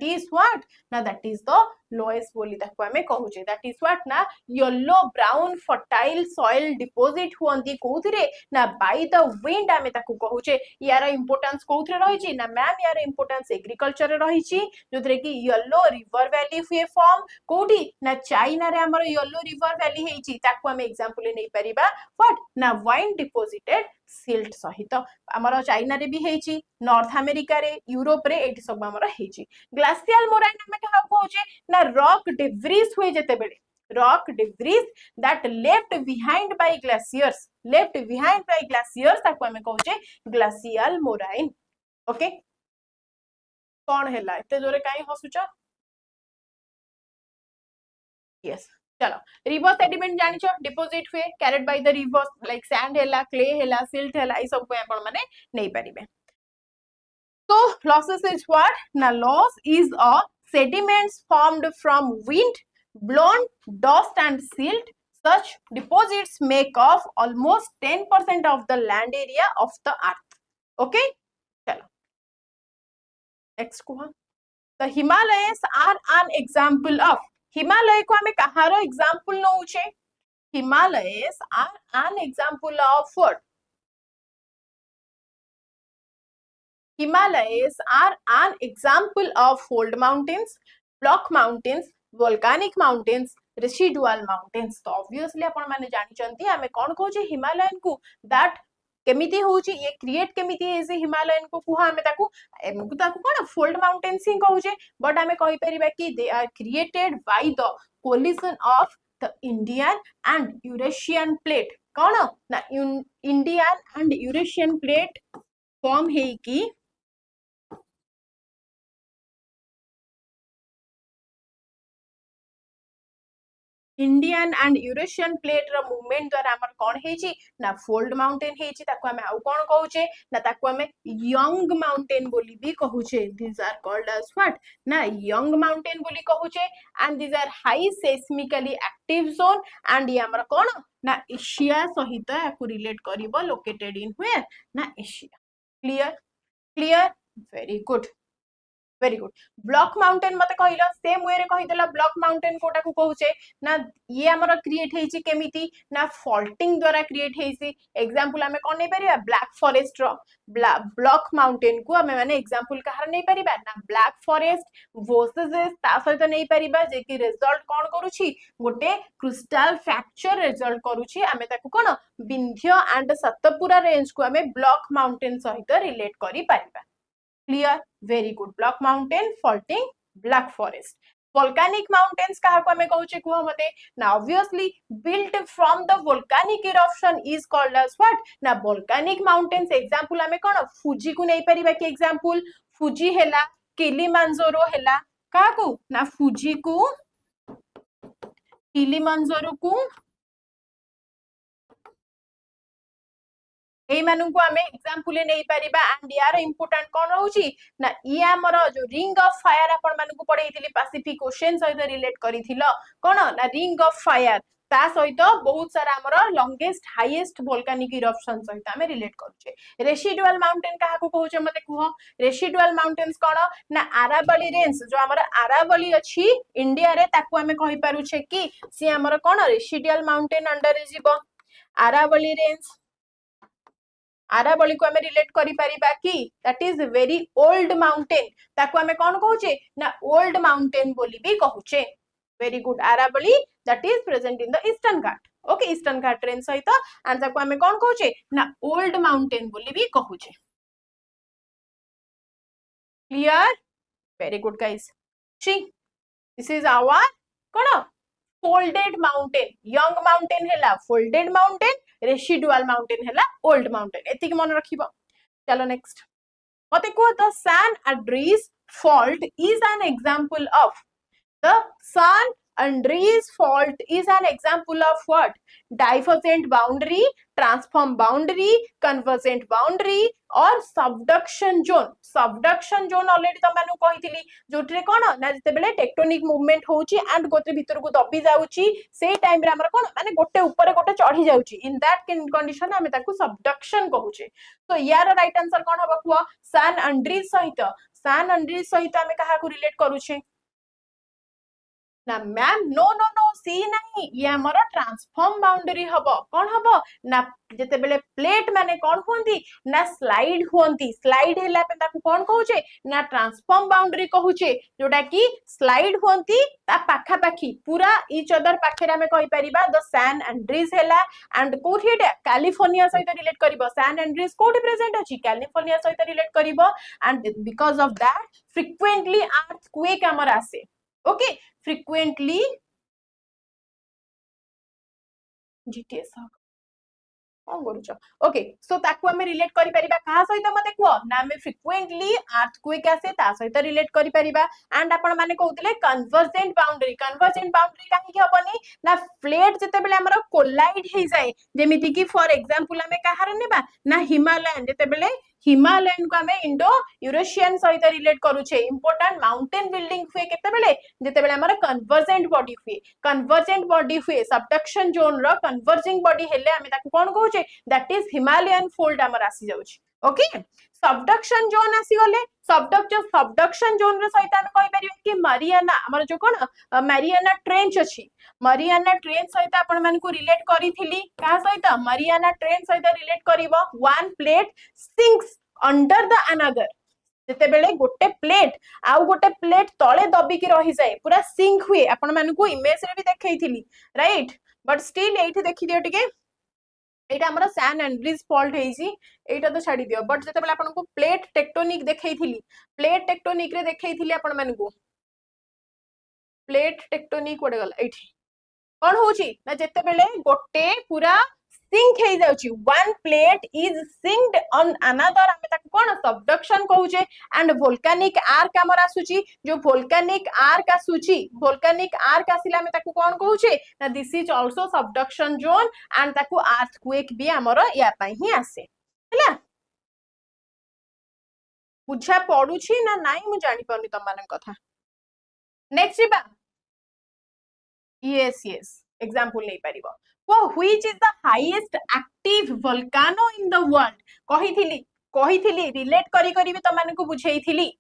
is what? ना that is the Loess बोली ताको आमे कहूचे. That is what? ना yellow brown fertile soil deposit हुअंती कोउथिरे ना by the wind आमे ताको कहूचे. यार importance कोउथिरे रहिछि ना मैम यार importance agriculture रे रहिछि जोथरे कि yellow river valley हुए form कोउठी ना चाइना रे हमर yellow river valley हेछि ताको आमे example नै परिबा what? ना wind deposited silt सहित हमर चाइना रे भी हेछि नॉर्थ अमेरिका रे यूरोप रे एठी सब हमर हेछि. ग्लासियल मोराइन हमें कहा कहूचे ना रॉक डेब्रिस हुए जेते बेले rock debris that left behind by glaciers ताको हमें कहूचे ग्लासियल मोराइन. ओके कोन हैला एते जोरे काई हसुच? यस चलो रिवर सेडिमेंट जानिछो डिपोजिट हुए carried by the river like sand हैला क्ले हैला सिल्ट हैला ई सब को आपण माने नै परिबे. So losses is what? Now loss is a sediments formed from wind, blown dust and silt. Such deposits make up almost 10% of the land area of the earth. Okay? Chalo. Next kuha. The Himalayas are an example of. Himalaya ko hame kaharo example nouche. Himalayas are an example of what? Himalayas are an example of fold mountains, block mountains, volcanic mountains, residual mountains. So obviously आपण माने जानि चंती हमें कोन कहू जे Himalayan को that केमिति होउची ये create केमिति हे जे हिमालयन को कुहा हमें ताकू कोन फोल्ड माउंटेन्स ही कहू जे बट हमें कहि परिबा कि they are created by the collision of the Indian and Eurasian plate. कोन ना Indian and Eurasian plate form हे की इंडियन एंड यूरेशियन प्लेट रो मूवमेंट द्वारा हमर कोन हेची ना फोल्ड माउंटेन हेची ताको हमें आउ कोन कहूचे ना ताको हमें यंग माउंटेन बोली भी कहूचे. these are called as what? ना यंग माउंटेन बोली कहूचे and these are high seismically active zone and ये हमर कोन ना एशिया सहित याकू रिलेट करिवो लोकेटेड इन where ना Asia. clear very good. Very good. Block mountain मते कहिलो सेम वे रे कहि देला ब्लॉक माउंटेन कोटा को कहूचे ना ये हमर क्रिएट हेछि केमिति ना फॉल्टिंग द्वारा क्रिएट हेछि. एग्जांपल हमें कोन नै परिबा ब्लैक फॉरेस्ट रो ब्लॉक माउंटेन को हमें माने एग्जांपल कहार नै परिबा ना ब्लैक फॉरेस्ट वर्सेस ता सहित नै परिबा जे कि रिजल्ट कोन करूछि गोटे क्रिस्टल फ्रैक्चर रिजल्ट करूछि. हमें ताको कोन विंध्य एंड सतपुरा रेंज को हमें ब्लॉक माउंटेन सहित रिलेट करि परिबा. Clear very good. Block mountain faulting black forest. Volcanic mountains kaha ko ame kahuche kuha mate now obviously built from the volcanic eruption is called as what? Na volcanic mountains example ame kono Fuji ku nei pariba ki example Fuji hela Kilimanjaro hela kaha ku na Fuji ku Kilimanjaro ku एमानंकु आमे example नै परिबा and यार important कोन रहउची ना ई हमर जो ring of fire आपण मानकु पढैथिली Pacific ocean सहित रिलेट करिथिलो कोन ना रिंग ऑफ फायर ता सहित बहुत सारा हमर लॉन्गेस्ट हाईएस्ट वोल्केनिक इरप्शन सहित आमे रिलेट करूचे. रेसिडुअल माउंटेन काहा को कहउचे मते कुहो. रेसिडुअल माउंटेन्स कोन ना अरावली रेंज जो हमर अरावली अछि इंडिया रे ताकू आमे कहि पारुचे कि सी हमर कोन रेसिडुअल माउंटेन अंडर रे जीवो. अरावली रेंज अरावली को हमें रिलेट करि परिबा कि that is very old mountain ताको हमें कोन कहउचे ना ओल्ड माउंटेन बोली भी कहउचे. Very good. Aravalli that is present in the eastern ghat. Okay eastern ghat range सहित एंड ताको हमें कोन कहउचे ना ओल्ड माउंटेन बोली भी कहउचे. Clear very good guys. See this is our कोन फोल्डेड माउंटेन यंग माउंटेन हैला फोल्डेड माउंटेन रेसिडुअल माउंटेन हैला ओल्ड माउंटेन एतिक मन रखिबो चलो नेक्स्ट मते को the San Andreas fault is an example of the San Andreas fault is an example of what? Divergent boundary, transform boundary, convergent boundary or subduction zone. Subduction zone already तो मैंने कही थी जोटरे कोन ना जते बेले टेक्टोनिक मूवमेंट होची and गोटे भीतर को दबी जाउची से टाइम रे हमर कोन माने गोटे ऊपर गोटे चढ़ी जाउची इन दैट कंडीशन हमें ताकू सबडक्शन कहूचे तो यार राइट आंसर कोन हबा कुआ सैन एंड्रीज सहित हमें कहा को रिलेट करूचे ना मैम नो नो नो सी नहीं ये हमर ट्रांसफॉर्म बाउंड्री हबो कोन हबो ना जते बेले प्लेट माने कोन होंदी ना स्लाइड हैला पे ताकू कोन कहूचे ना ट्रांसफॉर्म बाउंड्री कहूचे जोटा की स्लाइड होंती ता पाखा पाखी पूरा ईच अदर पाखे रे हमें कहि परिबा द सैन एंड्रीज हैला एंड कोठी एटा कैलिफोर्निया सहित रिलेट करिवो सैन एंड्रीज कोठी प्रेजेंट अछि कैलिफोर्निया सहित रिलेट करिवो and because of that frequently earthquake हमर आसे okay frequently GTS okay so ताकू हमें रिलेट करि परिबा कहा सहित मते को ना हमें फ्रीक्वेंटली अर्थक्वेक आसे ता सहित रिलेट करि परिबा एंड आपण माने कहउतले कन्वर्जेंट बाउंड्री काहे कि हबनी ना प्लेट जते बेले हमर कोलाइड हे जाय जेमिति कि फॉर एग्जांपल हमें कहार नेबा ना हिमालयन जते बेले हिमालयन को हमें इंडो यूरोशियन सहित रिलेट करूछे इंपोर्टेंट माउंटेन बिल्डिंग हुए केते बेले जते बेले हमर कन्वर्जेंट बॉडी हुए सबडक्शन जोन रो कन्वर्जिंग बॉडी हेले हमें ताकू कोन कहूचे दैट इज हिमालयन फोल्ड हमर आसी जाउची ओके सबडक्शन जोन आसी गले सबडक्शन जोन रे सहित हम कहि परियो कि मारियाना हमर जो कोन मारियाना ट्रेंच अछि मारियाना ट्रेंच सहित आपण मन को रिलेट करिथिली का सहित मारियाना ट्रेंच सहित रिलेट करिवो one plate sinks under the another जते बेले गोटे प्लेट आउ गोटे प्लेट तळे दबी की रहि जाय पूरा सिंक हुए आपण मन को इमेज रे भी देखैथिली राइट बट स्टिल एठी देखि दियो टिके एटा हमर सैन एंड्रीज फॉल्ट हेजी एटा तो छाडी दियो बट जते बेले आपण को प्लेट टेक्टोनिक देखैथिली प्लेट टेक्टोनिक रे देखैथिली आपण मन को प्लेट टेक्टोनिक कोडे गला एठी कोन होची ना जते बेले गोटे पूरा सिंक हे जाउची one plate is sinked on another हमें ताको कोन सबडक्शन कहूचे एंड वोल्केनिक आर्क हमर आसुची जो वोल्केनिक आर्क आसिला हमें ताको कोन कहूचे ना this is also subduction zone and ताको अर्थक्वेक भी हमर या पई ही आसे हैला बुझा पडुची ना नाही मु जानि परनी त मानन कथा नेक्स्ट बा yes example नहीं परिबो which is the highest active volcano in the world कहिथिली रिलेट करी भी त माने को बुझेइथिली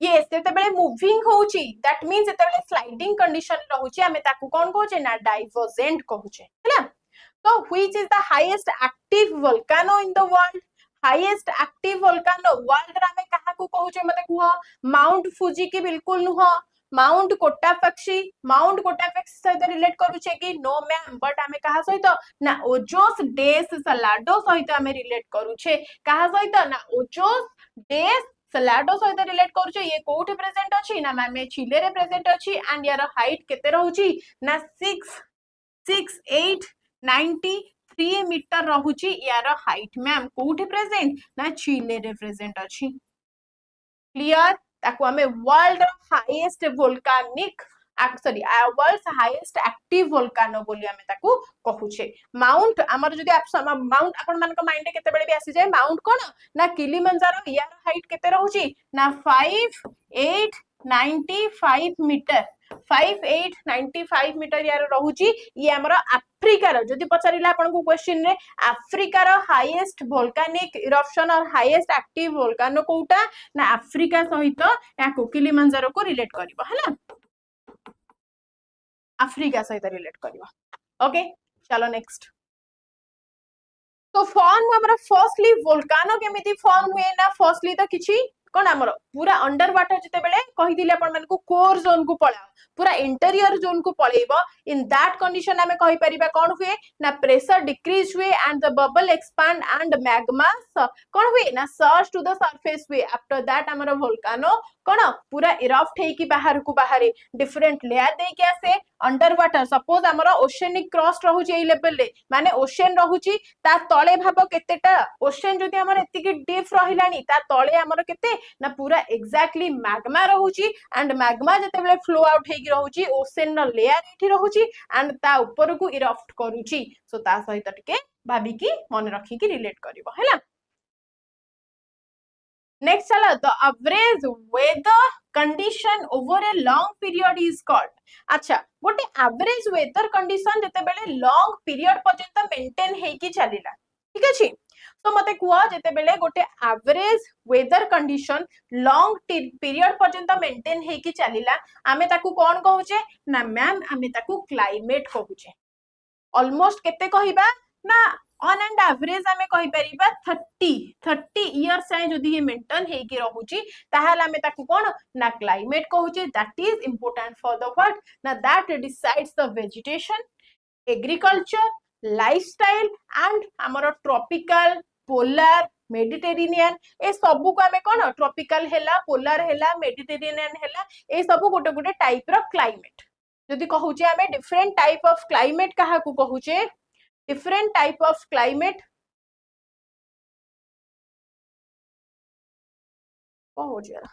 yes जते बेले मूविंग होउची दैट मींस जते बेले स्लाइडिंग कंडीशन रहउची हमें ताकू कोन कहूचे ना डाइवर्जेंट कहूचे हैला तो which is the highest active volcano in the world highest active volcano world रा में कहा को कहूचे मते कुह माउंट फुजी की बिल्कुल नुह माउंट कोटापेक्सी सहित रिलेट करूचे कि नो मैम बट हमें कहा सहित ना ओजोस डेस सलाडो सहित हमें रिलेट करूचे कहा सहित ना ओजोस डेस सलाडो सहित रिलेट करूचे ये कोठी प्रेजेंट अछि ना मैम ये चिले रे प्रेजेंट अछि एंड यार हाइट केते रहउची ना 6'8" 3 मीटर रहउची यार हाइट मैम कोठी प्रेजेंट ना चिले रे प्रेजेंट अछि क्लियर ताको हमें world highest volcanic world highest active volcano बोली हमें ताको कहूचे माउंट हमर जदी माउंट आपण मान को माइंड केते बेले भी आसी जाय माउंट कोन ना किलिमंजारो यार हाइट केते रहउची ना 5'8" 95 मीटर यार रहउची ये हमर अफ्रीका रो जदी पचारिला आपण को क्वेश्चन रे अफ्रीका रो हाईएस्ट वोल्केनिक इरप्शन और हाईएस्ट एक्टिव वोल्केनो कोटा ना अफ्रीका सहित या किलिमंजारो को रिलेट करबो हला अफ्रीका सहित रिलेट करबो ओके चलो नेक्स्ट तो फॉर्म हमरा फर्स्टली वोल्केनो केमिति फॉर्म हुए ना फर्स्टली तो किछि कोन हमर पूरा अंडर वाटर जते बेले कहि दिले अपन मन को कोर जोन को पळा पूरा इंटीरियर जोन को पळेबो इन दैट कंडीशन हमें कहि परिबा कोन हुए ना प्रेशर डिक्रीज हुए and the bubble expand and magma कोन हुए ना सर्ज टू द सरफेस हुए आफ्टर दैट हमर वोल्केनो कोन पूरा इरप्ट हे की बाहर को बाहर डिफरेंट लेयर दे के आसे अंडर वाटर सपोज हमर ओशियनिक क्रस्ट रहू जे लेवल रे माने ओशियन रहू छी ता तळे भाबो केतेटा ओशियन जदि हमर एति की डीप रहिलानी ता तळे हमर केते ना पूरा एग्जैक्टली मैग्मा रहू छी एंड मैग्मा जते बेले फ्लो आउट हे की रहू छी ओशियन नो लेयर एठी रहू छी एंड ता ऊपर को इरप्ट करू छी सो ता सहित टिके भाबी की मन रखी की रिलेट करिवो हैला नेक्स्ट चला the average weather condition over a long period is called अच्छा गोटे एवरेज वेदर कंडीशन जते बेले लॉन्ग पीरियड पर्यंत मेंटेन हे की चलिला ठीक अछि तो मते कुआ जते बेले गोटे average weather condition long period पर्यंत मेंटेन हे की चलिला आमे ताकू कोन कहूचे ना मैम आमे ताकू क्लाइमेट कहूचे ऑलमोस्ट केते कहिबा ना ऑन एंड एवरेज आमे कहि परिबा 30 इयर्स जाय जदी ये मेंटेन हे की रहूची ताहाल आमे ताकू कोन ना क्लाइमेट कहूचे that is important for the what ना that decides the vegetation agriculture lifestyle and हमर ट्रॉपिकल पोलर मेडिटेरेनियन ए सबु को आमे कोन ट्रॉपिकल हेला पोलर हेला मेडिटेरेनियन हेला ए सबु गोटे गोटे टाइप रो क्लाइमेट जदी कहूचे आमे डिफरेंट टाइप ऑफ क्लाइमेट कहा को कहूचे different type of climate हो जरा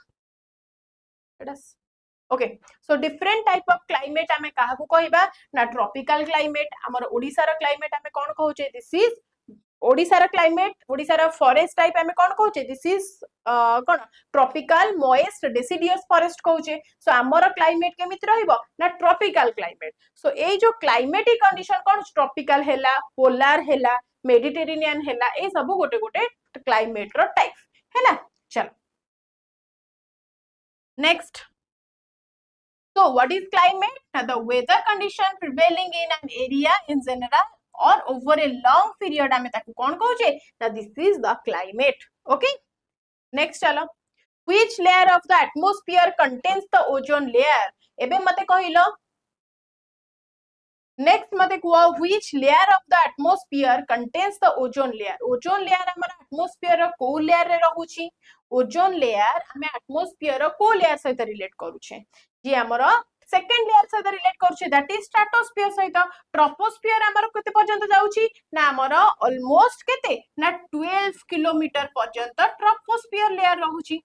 okay so different type of climate आमे कहा को कहबा ना ट्रॉपिकल क्लाइमेट हमर ओडिसा रो क्लाइमेट आमे कोन कहूचे दिस इज ओडिसा रो क्लाइमेट ओडिसा रो फॉरेस्ट टाइप आमे कोन कहूचे दिस इज कोन ट्रॉपिकल मॉइस्ट डेसिडियस फॉरेस्ट कहूचे सो हमर क्लाइमेट केमित रहइबो ना ट्रॉपिकल क्लाइमेट सो ए जो क्लाइमेटिक कंडीशन कोन ट्रॉपिकल हेला पोलर हेला मेडिटेरेनियन हेला ए सब गोटे गोटे क्लाइमेट रो टाइप हैला चलो next so what is climate now the weather condition prevailing in an area in general or over a long period ame taku kon कहूचे now this is the climate okay next चलो which layer of the atmosphere contains the ozone layer एबे मते कहिलो next मते कुआ which layer of the atmosphere contains the ozone layer हमर atmosphere रो को layer रे रहूची ozone layer हमें atmosphere रो को layer सहित रिलेट करूछे जे हमर सेकंड लेयर सहित रिलेट करूछे दैट इज स्ट्रेटोस्फियर सहित ट्रोपोस्फियर हमर केते पर्यंत जाउची ना हमर ऑलमोस्ट केते ना 12 किलोमीटर पर्यंत ट्रोपोस्फियर लेयर रहूची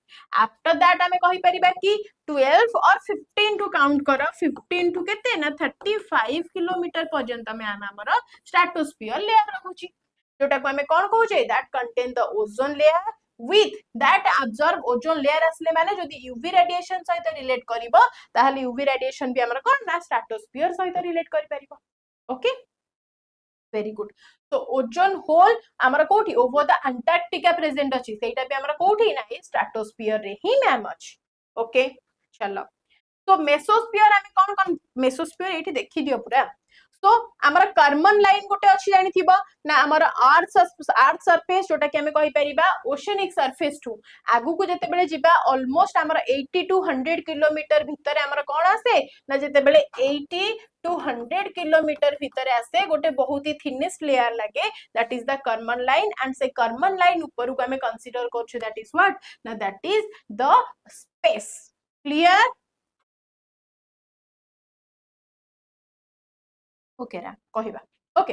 आफ्टर दैट हमें कहि परिबा कि 12 और 15 टू काउंट करो 15 टू केते ना 35 किलोमीटर पर्यंत में हमर स्ट्रेटोस्फियर लेयर रहूची जोटा को हमें कोन कहूचे that contain the ozone layer with that absorb ozone layer असले माने जदी UV रेडिएशन सहित रिलेट करिवो ताहले UV रेडिएशन भी हमर कोन ना स्ट्रेटोस्फियर सहित रिलेट करि परिवो ओके वेरी गुड तो ओजोन होल हमर कोठी ओवर द अंटार्कटिका प्रेजेंट अछि सेटा भी हमर कोठी ना स्ट्रेटोस्फियर रे ही मैम अछि ओके चलो तो मेसोस्फियर हमें कोन मेसोस्फियर एठी देखि दियो पूरा तो हमर कर्मन लाइन गोटे अछि जानि थिबो ना हमर अर्थ सरफेस जोटा कि हमें कहि परिबा ओशियनिक सरफेस टू आगु को जते बेले जिबा ऑलमोस्ट हमर 80 टू 100 किलोमीटर भितर हमर कोन आसे ना जते बेले 80 टू 100 किलोमीटर भितर आसे गोटे बहुत ही थिनेस्ट लेयर लागे that is the Karman line and से कर्मन लाइन ऊपर को हमें कंसीडर करछु दैट इज व्हाट ना that is the space clear okay रा कहिबा ओके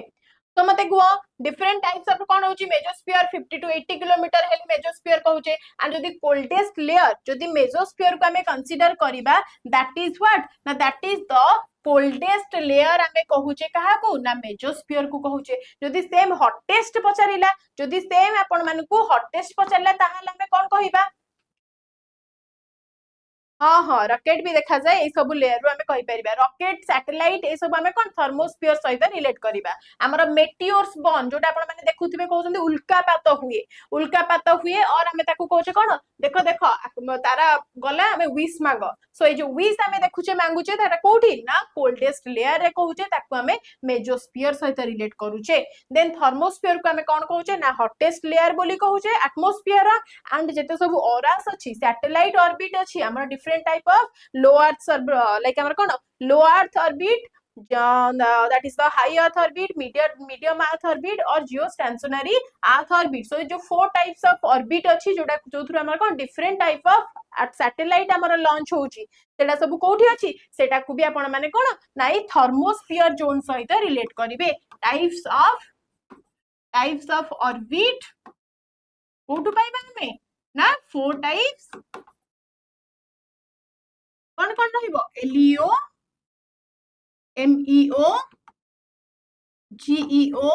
तो मते गुआ डिफरेंट टाइप्स ऑफ कोन होची मेसोस्फियर 50 टू 80 किलोमीटर हेले मेसोस्फियर कहूचे एंड जदी कोल्डेस्ट लेयर जदी मेसोस्फियर को हमें कंसीडर करिबा दैट इज व्हाट ना that is the coldest layer हमें कहूचे कहा को ना मेसोस्फियर को कहूचे जदी सेम हॉटेस्ट पचारिला जदी सेम आपण मानकू हॉटेस्ट पचारिला ताहाले हमें कोन कहिबा हाँ हाँ रॉकेट भी देखा जाए ए सब लेयर रु हमें कहि परिबा रॉकेट सैटेलाइट ए सब हमें कोन थर्मोस्फियर सहित रिलेट करिबा हमर मेटियोर्स बर्न जोटा आपण माने देखुथिबे कहउछन्ती उल्कापात हुए और हमें ताकू कहउछे कोन देखो देखो तारा गला हमें विश मांगो सो ए जो विश हमें देखुछे मांगुछे तारा कोठी ना कोल्डेस्ट लेयर रे कहउछे ताकू हमें मेजोस्फियर सहित रिलेट करूछे देन थर्मोस्फियर को हमें कोन कहउछे ना हॉटेस्ट लेयर बोली कहउछे एटमॉस्फियर एंड जेते सब ऑरास अछि सैटेलाइट ऑर्बिट अछि हमर different type of low earth like amar kono low earth orbit that is the high earth orbit medium earth orbit or geostationary earth orbit so jo four types of orbit achi joda jo through amar kon different type of satellite amar launch hochi सेटा सब कोठी अछि सेटा को भी आपण माने कोन नाइ थर्मोस्फियर जोन सहित रिलेट करिवे टाइप्स ऑफ ऑर्बिट कोठु पाइबा हमें ना फोर टाइप्स कौन कौन रहिबो एलईओ एमईओ जीईओ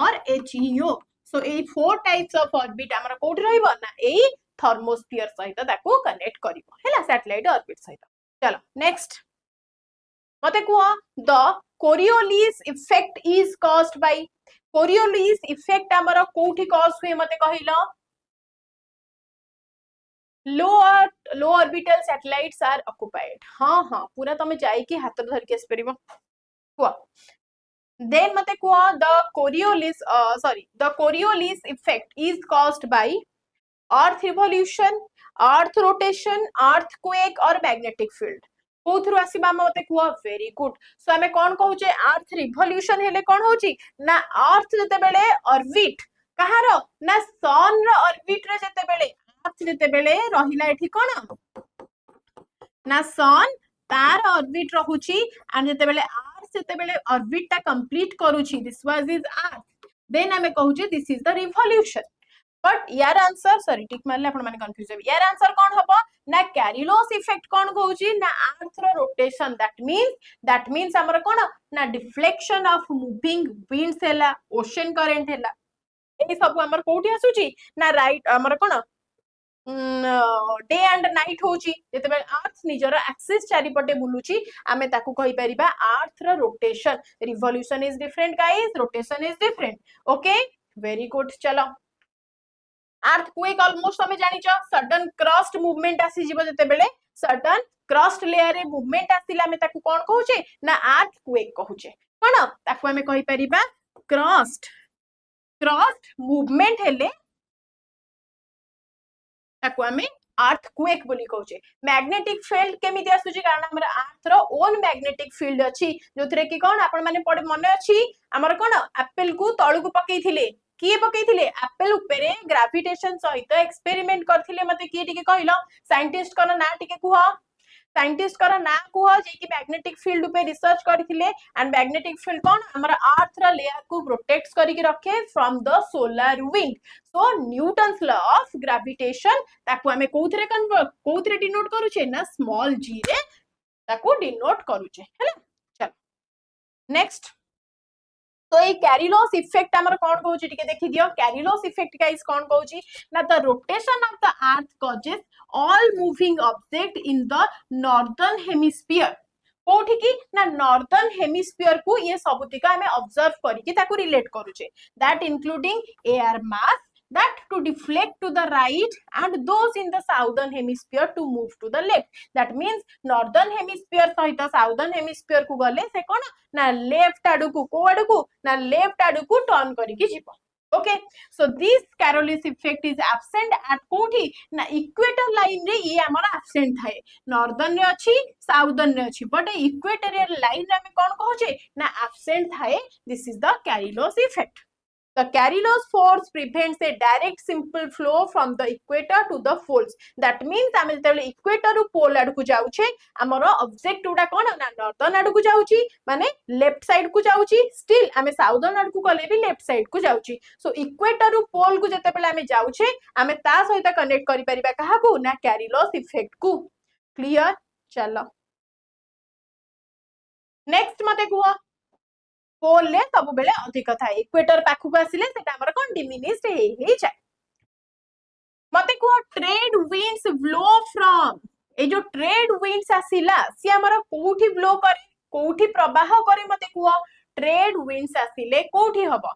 और HEO so A four types of orbit हमर कोठी रहिबो ना ए थर्मोस्फियर सहित ताको कनेक्ट करिवो हैला सैटेलाइट ऑर्बिट सहित चलो नेक्स्ट मते कुआ the Coriolis effect is caused by Coriolis effect हमर कोठी कॉज हुए मते कहिलो लो ऑर्बिटल सैटेलाइट्स आर ऑक्युपाइड हाँ हाँ पूरा तमे जाई कि हाथ धर के आसपरिबो कुआ देन मते कुआ the Coriolis effect is caused by earth revolution earth rotation earthquake और मैग्नेटिक फील्ड कोथरु आसीबा मते कुआ वेरी गुड सो हमें कोन कहउचे अर्थ रिवोल्यूशन हेले कोन होची ना अर्थ जते बेले ऑर्बिट कहारो ना सन रो ऑर्बिट रे जते बेले जते बेले रहिला एठी कोन ना सन तार ऑर्बिट रहुची एंड जते बेले अर्थ जते बेले ऑर्बिट ता कंप्लीट करूची this was is earth then हमें कहूचे this is the revolution but यार आंसर सॉरी टिक मारले आपण माने कंफ्यूज हो यार आंसर कोन हबो ना कैरिलोस इफेक्ट कोन कहूची ना अर्थ रो रोटेशन दैट मींस हमर कोन ना डिफ्लेक्शन ऑफ मूविंग विंड्स हैला ओशन करंट हैला ए सब हमर कोठी आसुची ना राइट हमर कोन डे एंड नाइट होची जेते बेले अर्थ निजर एक्सिस चारिपटे बुलुची आमे ताकू कहि परिबा अर्थ रो rotation revolution is different guys rotation is different okay very good चलो अर्थक्वेक ऑलमोस्ट हमें जानि छ सडन क्रस्ट मूवमेंट आसी जीव जेते बेले सडन क्रस्ट लेयर रे मूवमेंट आसिला हमें ताकू कोन कहूचे ना अर्थक्वेक कहूचे कोन ताकू हमें कहि परिबा क्रस्ट मूवमेंट हेले ताकू हमें अर्थक्वेक बोली कहूचे मैग्नेटिक फील्ड केमिति आसुची कारण हमर अर्थ रो ओन मैग्नेटिक फील्ड अछि जोथरे कि कोन आपण माने पड़े मन अछि हमर कोन एप्पल को तळु को पकेइथिले किए पकेइथिले एप्पल उपरे ग्रेविटेशन सहित एक्सपेरिमेंट करथिले मते किए टिके कहिलो साइंटिस्ट कोन ना टिके कुह साइंटिस्ट कर ना कुह जे कि मैग्नेटिक फील्ड पे रिसर्च करथिले एंड मैग्नेटिक फील्ड कोन हमर अर्थ रा लेयर को प्रोटेक्ट करी के रखे from the solar wind so Newton's law of gravitation ताकू हमें कोथरे डिनोट करूछे ना स्मॉल जी रे ताकू डिनोट करूछे हैला चल नेक्स्ट तो ये कैरिलोस इफेक्ट हमर कोन कहूची टिके देखि दियो कैरिलोस इफेक्ट गाइस कोन कहूची ना the rotation of the earth causes all moving object in the northern hemisphere कोठी की ना नॉर्दर्न हेमिस्फीयर को ये सबुतिका हमें ऑब्जर्व करी कि ताकू रिलेट करूचे that including air mass that to deflect to the right and those in the southern hemisphere to move to the left that means northern hemisphere सहित southern hemisphere को गले से कोन ना लेफ्ट आडू को आडू को ना लेफ्ट आडू को टर्न करी कि जीव okay so this Coriolis effect is absent at कोठी ना इक्वेटर लाइन रे ये हमर absent थाए northern रे अछि southern रे अछि but equatorial line रे हम कोन कहूचे ना absent थाए this is the Coriolis effect. The Coriolis force prevents a direct simple flow from the equator to the poles. That means आमे जेतेबेले इक्वेटर रु पोल आडू को जाउछे हमर ऑब्जेक्ट उडा कोन ना नॉर्दर्न आडू को जाउची माने लेफ्ट साइड को जाउची स्टिल आमे साउदर्न आडू को गले भी लेफ्ट साइड को जाउची सो इक्वेटर रु पोल को जेतेबेले आमे जाउछे आमे ता सहित कनेक्ट करि परिबा काहा को ना Coriolis इफेक्ट को क्लियर चलो नेक्स्ट मते कुआ पोल ले सब बेले अधिक थाए इक्वेटर पाखु को आसिले सेटा हमर कोन डिमिनिश्ड हे जाय मते को ट्रेड विंड्स ब्लो फ्रॉम ए जो ट्रेड विंड्स आसिला सी हमर कोठी ब्लो करे कोठी प्रवाह करे मते कुह ट्रेड विंड्स आसिले कोठी हबो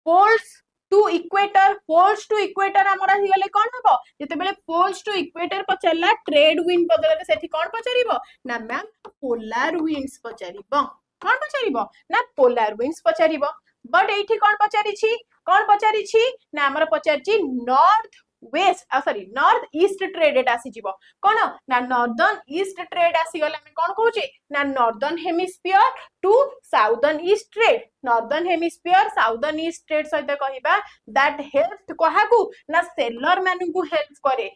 पोल्स टू इक्वेटर हमर आसी गले कोन हबो जते बेले पोल्स टू इक्वेटर पचरला ट्रेड विंड बदले सेठी कोन पचरिबो ना मैम पोलर विंड्स पचरिबो कोन पचरिबो ना पोलर विंड्स पचरिबो बट एठी कोन पचरिछि ना हमर पचरिछि north west sorry north east trade आसी जीवो कोन ना नॉर्दर्न ईस्ट ट्रेड आसी गले हम कोन कहूचे ना northern hemisphere to southern east trade northern hemisphere southern east trade सहित कहिबा दैट हेल्प कहाकू ना सेलर मानु को हेल्प करे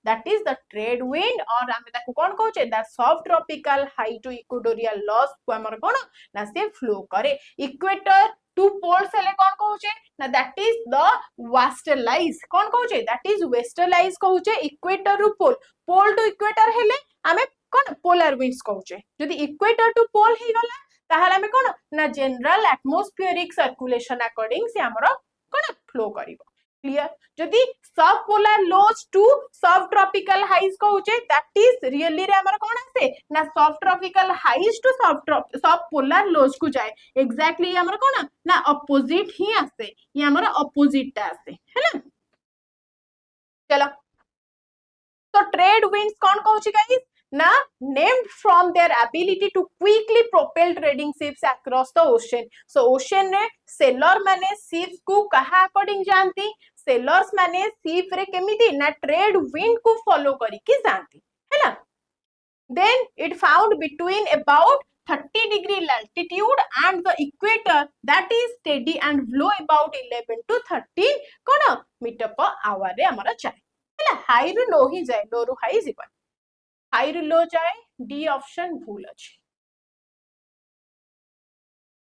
that is the trade wind और आमे ताकू कोन कहूचे दैट सब tropical high to equatorial lows को हमर कोन ना से फ्लो करे इक्वेटर टू पोल्स हेले कोन कहूचे ना दैट इज द वेस्टर्लाइज कोन कहूचे दैट इज वेस्टर्लाइज कहूचे equator to pole to equator हेले आमे कोन पोलर विंड्स कहूचे जदी इक्वेटर टू पोल हे गला ताहाले आमे कोन ना जनरल एटमॉस्फेरिक सर्कुलेशन अकॉर्डिंग से हमर कोन फ्लो करिवो क्लियर जदी sub polar lows to sub tropical highs कहूचे दैट इज रियली रे हमर कोन आसे ना sub tropical highs to sub polar lows को जाए एग्जैक्टली हमर कोन ना अपोजिट ही आसे ये हमर अपोजिट ता आसे हैला चलो तो ट्रेड विंड्स कोन कहूची गाइस ना named from their ability to quickly propel trading ships across the ocean so ocean रे सेलर माने ships को कहा अकॉर्डिंग जानती सेलर्स माने शिप रे केमिति ना ट्रेड विंड को फॉलो करी कि जानती है ना then it found between about 30 degree latitude and the equator that is steady and blow about 11 to 13 कोन मीटर पर आवर रे हमरा चाहे हैला हाई रु लो ही जाए लो रु हाई जीवन हाई रु लो जाए डी ऑप्शन भूल अछि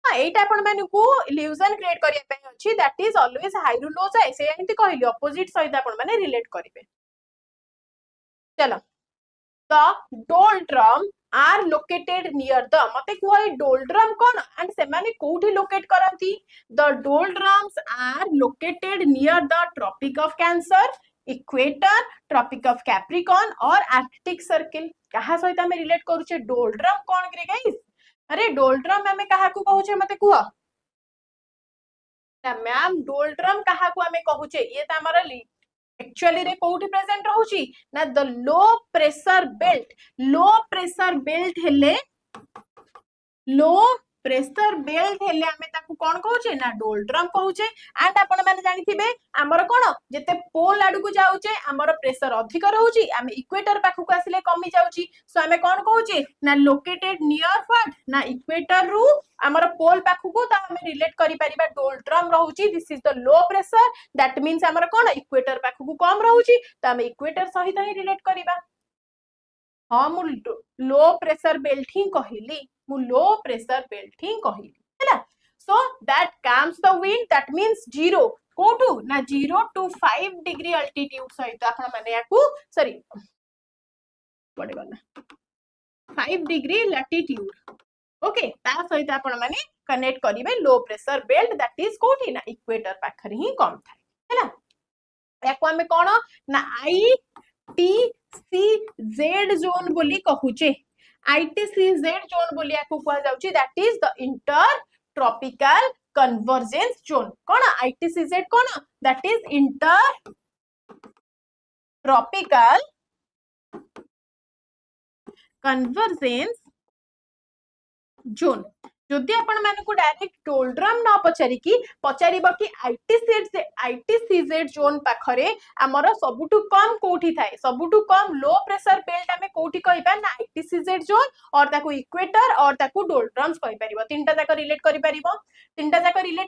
एटा आपण माने को इल्यूजन क्रिएट करिया पे अछि दैट इज ऑलवेज हाई रु लो जाए से एंती कहली ऑपोजिट सहित आपण माने रिलेट करिवे चलो the doldrum are located near the मते कोई डोल्ड्रम कोन एंड से माने कोठी लोकेट करंती the doldrums are located near the Tropic of Cancer equator Tropic of Capricorn और आर्कटिक सर्किल कहा सहित हम रिलेट करूचे डोल्ड्रम कोन करे गाइस अरे डोल्ड्रम हमें कहा को कहूचे मते कुआ ना मैम डोल्ड्रम कहा को हमें कहूचे ये त हमर एक्चुअली रे कोठी प्रेजेंट रहूची ना द लो प्रेशर बेल्ट हेले हमें ताकू कोन कहूचे ना डोल्ड्रम कहूचे एंड आपण माने जानि थिबे हमर कोन जते पोल आडू को जाउचे हमर प्रेशर अधिक रहूची हम इक्वेटर पाखु को आसिले कमी जाउची सो हमें कोन कहूचे ना लोकेटेड नियर व्हाट ना इक्वेटर रु हमर पोल पाखु को ता हमें रिलेट करि परिबा डोल्ड्रम रहूची this is the low pressure that means हमर कोन इक्वेटर पाखु को कम रहूची ता हम इक्वेटर सहित ही रिलेट करिबा हां मु लो प्रेशर बेल्ट ही कहिली लो प्रेशर बेल्ट ही कहिली हैला so that comes the wind that means 0 कोटू ना 0 to 5 डिग्री अल्टीट्यूड सहित आपण माने याकू सॉरी पड़े गना 5 डिग्री लैटिट्यूड ओके ता सहित आपण माने कनेक्ट करिवे low pressure belt that is कोठी ना इक्वेटर पाखर ही कम थाए हैला याकू हमें कोन ना ITCZ जोन बोली कहूचे ITCZ जोन बोली याकू कहै जाउची that is the inter tropical convergence zone कोन ITCZ कोन that is inter tropical convergence zone जदि आपण माने को डायरेक्ट डोल्ड्रम न पचारि कि ITCZ जोन पाखरे हमर सबुटु कम कोठी थाए सबुटु कम लो प्रेशर बेल्ट हमें कोठी कहिबा ना ITCZ जोन और ताकू इक्वेटर और ताकू डोल्ड्रम्स कहि परिबो तीनटा जाक रिलेट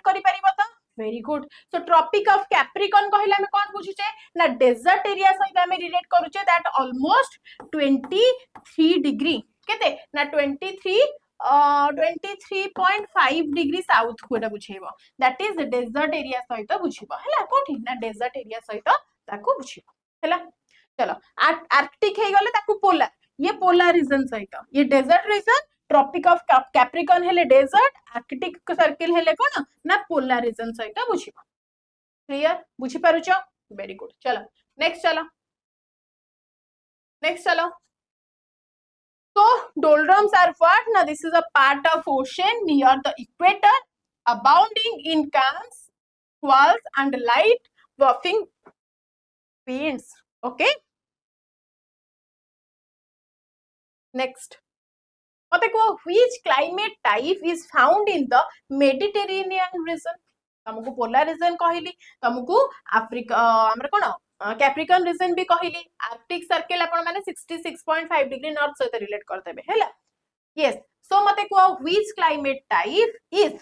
करि परिबो त very good so tropic of Capricorn कहिला में कोन बुझिचे ना डेजर्ट एरिया सहित हमें रिलेट करूचे दैट ऑलमोस्ट 23 डिग्री केते ना 23.5 डिग्री साउथ को बुझेबो दैट इज डेजर्ट एरिया सहित बुझिबो हैला कोठी ना डेजर्ट एरिया सहित ताकू बुझिबो हैला चलो आर्कटिक हे गले ताकू पोलर ये पोलर रीजन सहित ये desert region tropic of Capricorn हेले डेजर्ट आर्कटिक सर्किल हेले कोन ना पोलर रीजन सहित बुझिबो क्लियर बुझि पारुचो वेरी गुड चलो नेक्स्ट चलो नेक्स्ट चलो. So doldrums are what? Now this is a part of ocean near the equator, abounding in calms, squalls, and light wafting winds. Okay. Next. मते को which climate type is found in the Mediterranean region? तुमको polar region कहली, तुमको Africa हमर कोन Capricorn reason भी कहली, Arctic circle आपण माने 66.5 डिग्री नॉर्थ सहित रिलेट कर देबे हैला. यस, सो मते को which climate type is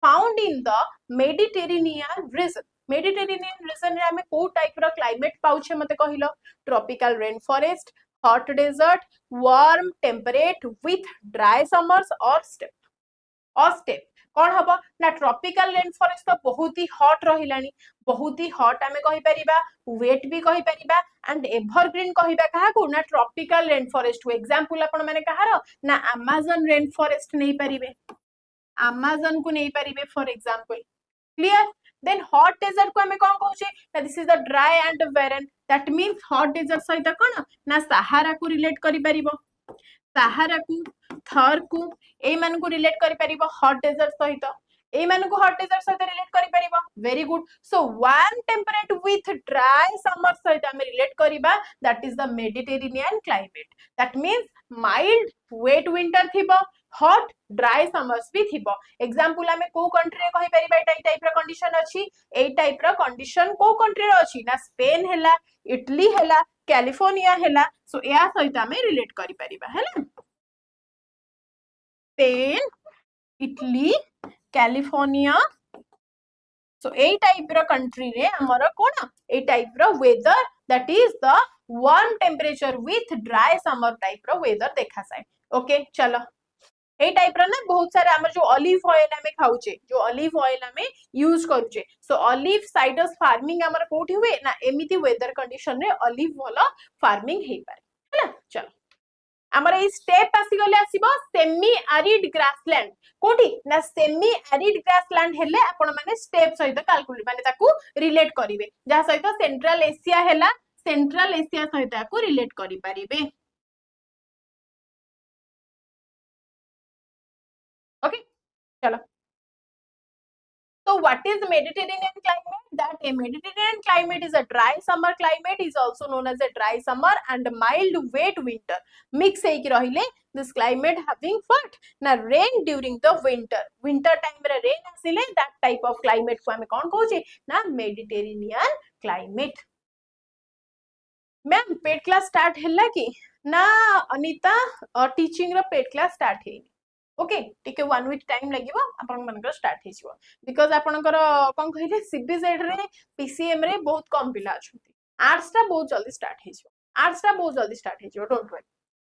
found in the Mediterranean region? Mediterranean region रे हमें को टाइप रो क्लाइमेट पाउछे मते कहिलो. Tropical rain forest, hot desert, warm temperate with dry summers और स्टेप कौन हम ना ट्रॉपिकल रेन फॉरेस्ट तो बहुत ही हॉट रहिलानी, बहुत ही हॉट आमे कहि परिबा, वेट भी कहि परिबा एंड एवरग्रीन कहिबा काहाकू ना ट्रॉपिकल रेन फॉरेस्ट. एग्जांपल आपण माने कहार ना अमेज़न रेन फॉरेस्ट नहीं परिबे, अमेज़न को नहीं परिबे for example. Clear. Then hot desert को हमें कौन कहूचे ना this is the dry and barren. That means hot desert सहित कौन ना सहारा को रिलेट करि परिबो, सहारा को थर को ए मान को रिलेट करि परिबो हॉट डेजर्ट सहित, ए मान को हॉट डेजर्ट सहित रिलेट करि परिबो. Very good. So warm temperate with dry summer सहित हम रिलेट करिबा, that is the Mediterranean climate. That means mild wet winter थिबो, हॉट ड्राई समर्स भी थिबो. एग्जांपल हमें को कंट्री रे कहि परिबा एटा टाइप रो कंडीशन अछि, ए टाइप रो कंडीशन को कंट्री रो अछि ना स्पेन हैला, इटली हैला, कैलिफोर्निया हैला. सो या सहित हमें रिलेट करि परिबा हैला. Spain, Italy, California. सो ए टाइप रो कंट्री रे हमर कोन ए टाइप रो weather that is the warm temperature with dry summer type रो वेदर देखा जाए. ओके चलो. ए टाइप रो ना बहुत सारे हमर जो ऑलिव ऑयल हमें खाउचे, जो ऑलिव ऑयल हमें यूज करूचे. सो ऑलिव साइडस फार्मिंग हमर कोठी हुए ना एमिति वेदर कंडीशन रे ऑलिव वाला फार्मिंग हे पारे हैला. चलो हमर ए स्टेप आसी गले आसीबो सेमी एरिड ग्रासलैंड. कोठी ना सेमी एरिड ग्रासलैंड हेले आपण माने स्टेप सहित कैलकुलेट माने ताकू रिलेट करिवे, जहा सहित सेंट्रल एशिया हैला, सेंट्रल एशिया सहित ताकू रिलेट करि परिबे. ओके चलो. So what is Mediterranean climate? That a Mediterranean climate is a dry summer climate, is also known as a dry summer and mild wet winter. Mix ହେଇକି ରହିଲେ this climate having what? Na rain during the winter. Winter time रे rain आसिले that type of climate को हमें कौन कहूचे ना Mediterranean climate. Ma'am paid class start हैला कि ना अनिता टीचिंग रो पेड क्लास स्टार्ट है. ओके टिके 1 वीक टाइम लागिवो आपन मनकर स्टार्ट हेजिवो बिकॉज़ आपनकर कोन कहिले सीबीजेड रे पीसीएम रे बहुत कम पिला अछंती. आर्ट्स ता बहुत जल्दी स्टार्ट हेजिवो, आर्ट्स ता बहुत जल्दी स्टार्ट हेजिवो, डोंट वरी.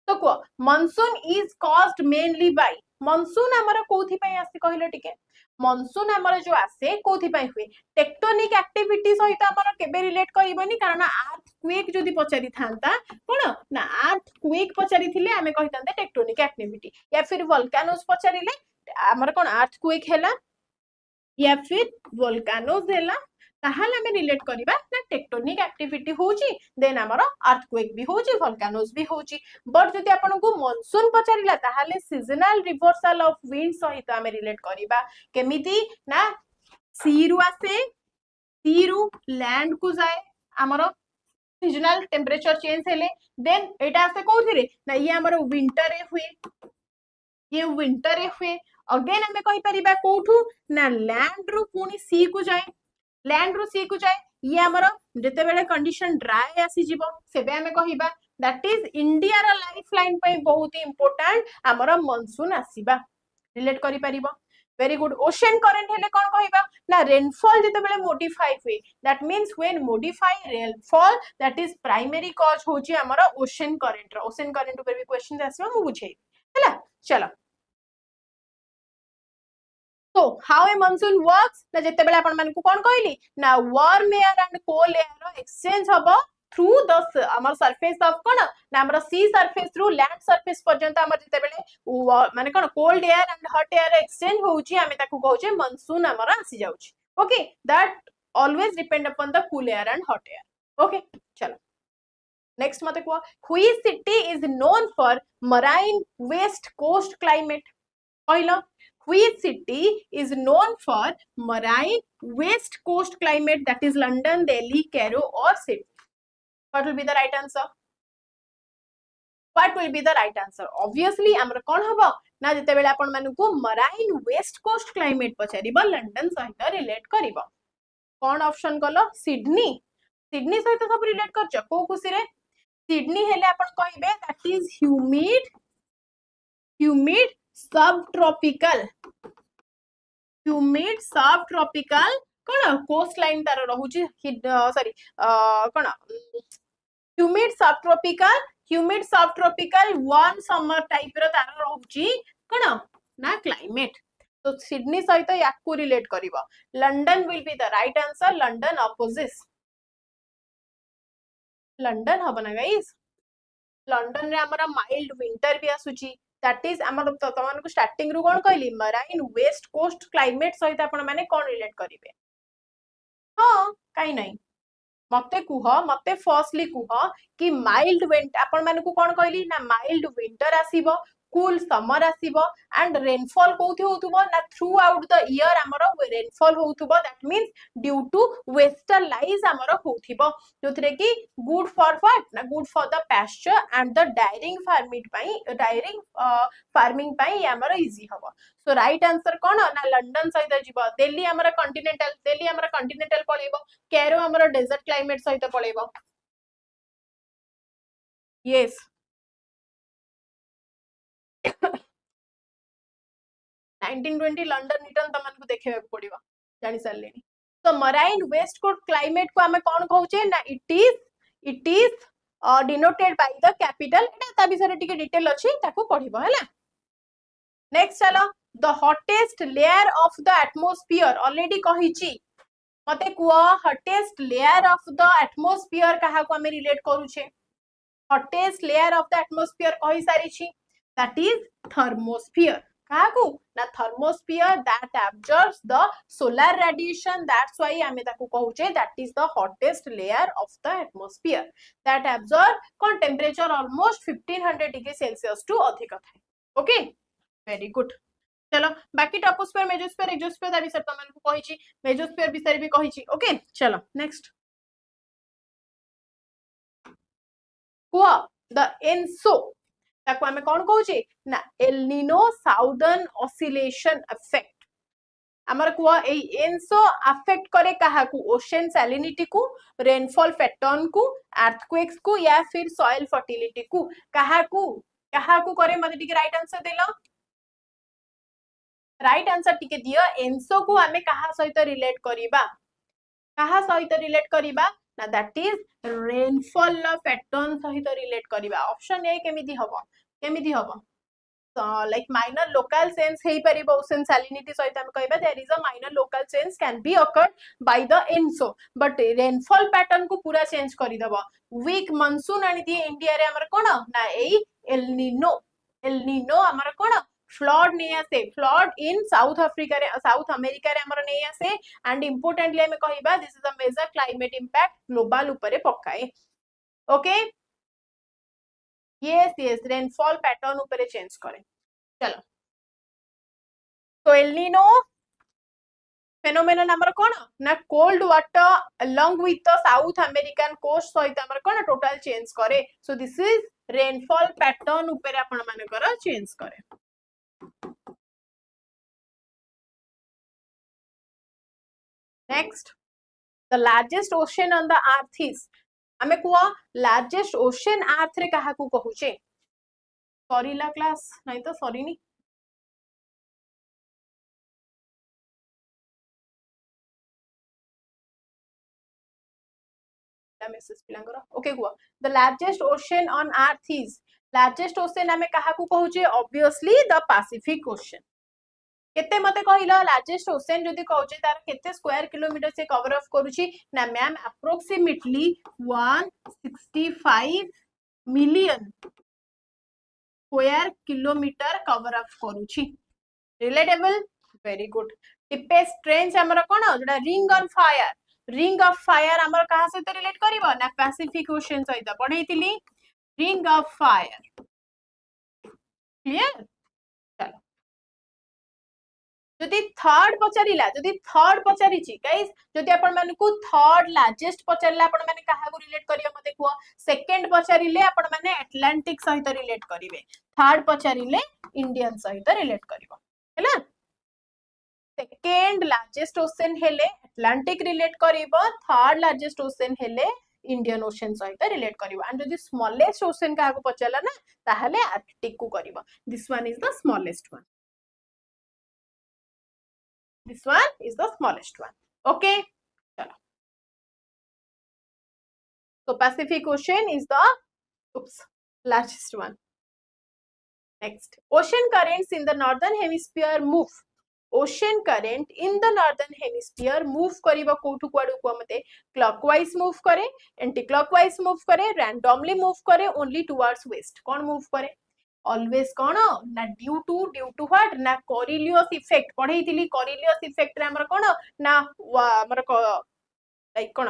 तो को monsoon is caused mainly by, monsoon हमर कोथि पय आसी कहिले टिके. मानसून हमर जो आसे कोथि पय हुए टेक्टोनिक एक्टिविटी सहित हमर केबे रिलेट करिबनी, कारण अर्थक्वेक जदी पचारि थांता कोन ना अर्थक्वेक पचारि थिले हमें कहितांते टेक्टोनिक एक्टिविटी, या फिर वोल्केनोस पचारिले हमर कोन अर्थक्वेक हैला या फिर वोल्केनोस हैला, ताहाले हमें रिलेट करिबा ना टेक्टोनिक एक्टिविटी होची, देन हमर अर्थक्वेक भी होची, वोल्केनोस भी होची. बट जदि आपन को मानसून पचारिला ताहाले सीजनल रिवर्सल ऑफ विंड सहित हमें रिलेट करिबा. केमिति ना सी रु आसे, सी रु लैंड को जाए हमर सीजनल टेम्परेचर चेंज हेले, देन एटा आसे कोथिरे ना ये हमर विंटर रे हुए, ये विंटर रे हुए. अगेन हमें कहि परिबा कोठू ना लैंड रु पुनी सी को जाए, लैंड रु सी को जाए. ये हमर जते बेले कंडीशन ड्राई आसी जीवो सेबे हमें कहिबा दैट इज इंडिया रा लाइफ लाइन पे बहुत ही इंपोर्टेंट हमर मानसून आसीबा, रिलेट करि परिबो. Very good. ओशन करंट हेले कोन कहिबा ना रेनफॉल जते बेले मॉडिफाई हुए, that means when modify rainfall that is primary cause होची हमर ओशन करंट रो. ओशन करंट ऊपर भी क्वेश्चन आसीबो मु बुझे हैला. चलो So how a monsoon works ना जते बेले आपण मान को कोन कहली ना warm air and cold air row exchange हबो through the हमर surface of कोन ना हमर sea surface through land surface पर्यंत हमर जते बेले माने कोन cold air and hot air exchange होउची, हमें ताकू कहउचे monsoon हमर आसी जाउची. Okay that always depend upon the cool air and hot air. Okay चलो नेक्स्ट मते को which city is known for marine west coast climate कहला which city is known for marine west coast climate that is London Delhi Cairo और Sydney what will be the right answer What will be the right answer? Obviously, आमर कौन हबो ना जते बेले आपण मानु को मराइन वेस्ट कोस्ट क्लाइमेट पछारिबो लंडन सहित रिलेट करिवो कौन ऑप्शन कलो सिडनी सिडनी सहित सब रिलेट करछ को खुशी रे सिडनी हेले आपण कहिबे that is humid sub tropical कोन कोस्ट लाइन तार रहूची सॉरी कोन humid subtropical one summer type रो तार रहूची कोन ना क्लाइमेट तो सिडनी सहित याकू रिलेट करिवो London will be the right answer London opposites London हबो ना गाइस लंडन रे हमर माइल्ड विंटर भी आसुची दैट इज हमर तमन को स्टार्टिंग रु कोन कहली मराइन वेस्ट कोस्ट क्लाइमेट सहित आपण माने कोन रिलेट करिवे हां काई नहीं मते कुह मते फर्स्टली कुह कि माइल्ड विंटर आपण माने को कोन कहली ना माइल्ड विंटर आसीबो कूल समर आसीबो एंड रेनफॉल कोथि होतुबो ना थ्रू आउट द ईयर हमरो रेनफॉल होतुबो that means due to western lies हमरो होथिबो जोथरे कि गुड फॉर व्हाट ना good for the pasture and the dairying farming पई हमरो इजी हबो सो राइट आंसर कोन ना लंडन सहित जीवो दिल्ली हमरो कॉन्टिनेंटल पळेबो कैरो हमरो डेजर्ट क्लाइमेट सहित पळेबो यस 1920 लंडन रिटर्न तमन को देखिबा पड़िबो जानि सरलेनी तो मराइन वेस्ट कोस्ट क्लाइमेट को हमें कोन कहउचे ना it is denoted by the capital एटा ता विषय टिके डिटेल अछि ताको पढिबो हैला नेक्स्ट चलो the hottest layer of the atmosphere already कहिची मते कुआ hottest layer of the atmosphere कहा को हमें रिलेट करूछे hottest layer of the atmosphere कहि सारिछि दैट इज थर्मोस्फियर काकू ना thermosphere that absorbs the solar radiation that's why आमे ताकू कहउचे that is the hottest layer of the atmosphere that absorb कोन temperature almost 1500 degree Celsius to अधिक थाए ओके वेरी गुड चलो बाकी टॉपोस्फियर मेजोस्फियर एक्सोस्फियर दा विषय तमन को कहिची मेजोस्फियर विषय भी कहिची ओके चलो नेक्स्ट कुआ द एनसो ताको हमें कौन कहउचे ना El Nino southern oscillation effect हमर कुआ ए एनसो अफेक्ट करे कहा को ओशन सैलिनिटी को रेनफॉल पैटर्न को अर्थक्वेक्स को या फिर सॉइल फर्टिलिटी को कहा को करे मते टिके राइट आंसर देलो राइट आंसर टिके दियो एनसो को हमें कहा सहित रिलेट करिबा ना दैट इज रेनफॉल पैटर्न सहित रिलेट करिबा ऑप्शन ए केमिति हबो like minor local change हेई परिबो ocean salinity सहित हम कहबा there is a minor local change can be occurred by the ENSO but rainfall pattern को पूरा चेंज करि दबो weak monsoon आनी दिए इंडिया रे हमर कोन ना एई एल नीनो हमर कोन फ्लड नहीं आसे फ्लड इन साउथ अमेरिका रे हमर नहीं आसे एंड इंपोर्टेंटली हम कहबा this is a major climate impact global ऊपर पकाए ओके यस रेनफॉल पैटर्न ऊपर चेंज करे चलो तो एल नीनो फेनोमेनन हमर कोन ना cold water along with the South American coast सहित हमर कोन टोटल चेंज करे so this is rainfall pattern ऊपर आपण मानकर चेंज करे next the largest ocean on the earth is हमें कुआ लार्जेस्ट ओशन अर्थ रे कहा को कहूचे सॉरीला क्लास नहीं तो सॉरी नी मैसेज पिलांगर ओके कुआ the largest ocean on earth is largest ocean हमें कहा को कहूचे ऑब्वियसली द पैसिफिक ओशन केते मते कहिलो लार्जेस्ट ओशन जदी कहउचे तार केते स्क्वायर किलोमीटर से कवर ऑफ करूची ना ma'am approximately 165 million square kilometre cover of करूची relatable very good deepest trench हमर कोन जडा ring on fire ring of fire हमर कहा सहित रिलेट करिवो ना पैसिफिक ओशन सहित पढैतिली रिंग ऑफ फायर क्लियर चलो जदि थर्ड पचारिला जदि थर्ड पचारिची गाइस जदि आपण मानकू थर्ड लार्जेस्ट पचारिला आपण माने कहा को रिलेट करियो मते को सेकंड पचारिले आपण माने अटलांटिक सहित रिलेट करिवे थर्ड पचारिले इंडियन सहित रिलेट करिवो हैला सेकंड लार्जेस्ट ओशन हेले अटलांटिक रिलेट करिवो थर्ड लार्जेस्ट ओशन हेले इंडियन ओशन सहित रिलेट करिवो एंड जदि स्मॉलेस्ट ओशन का को पचारला ना ताहले आर्कटिक को करिवो this one is the smallest one this one is the smallest one okay chalo so Pacific Ocean is the largest one next ocean currents in the northern hemisphere move ocean current in the northern hemisphere move kariba kotu kwadu ko mate clockwise move kare anti clockwise move kare randomly move kare only towards west kon move kare always कोन ना due to what ना कोरिलियस effect पढैतिली कोरिलियस effect रे हमर कोन ना हमर like कोन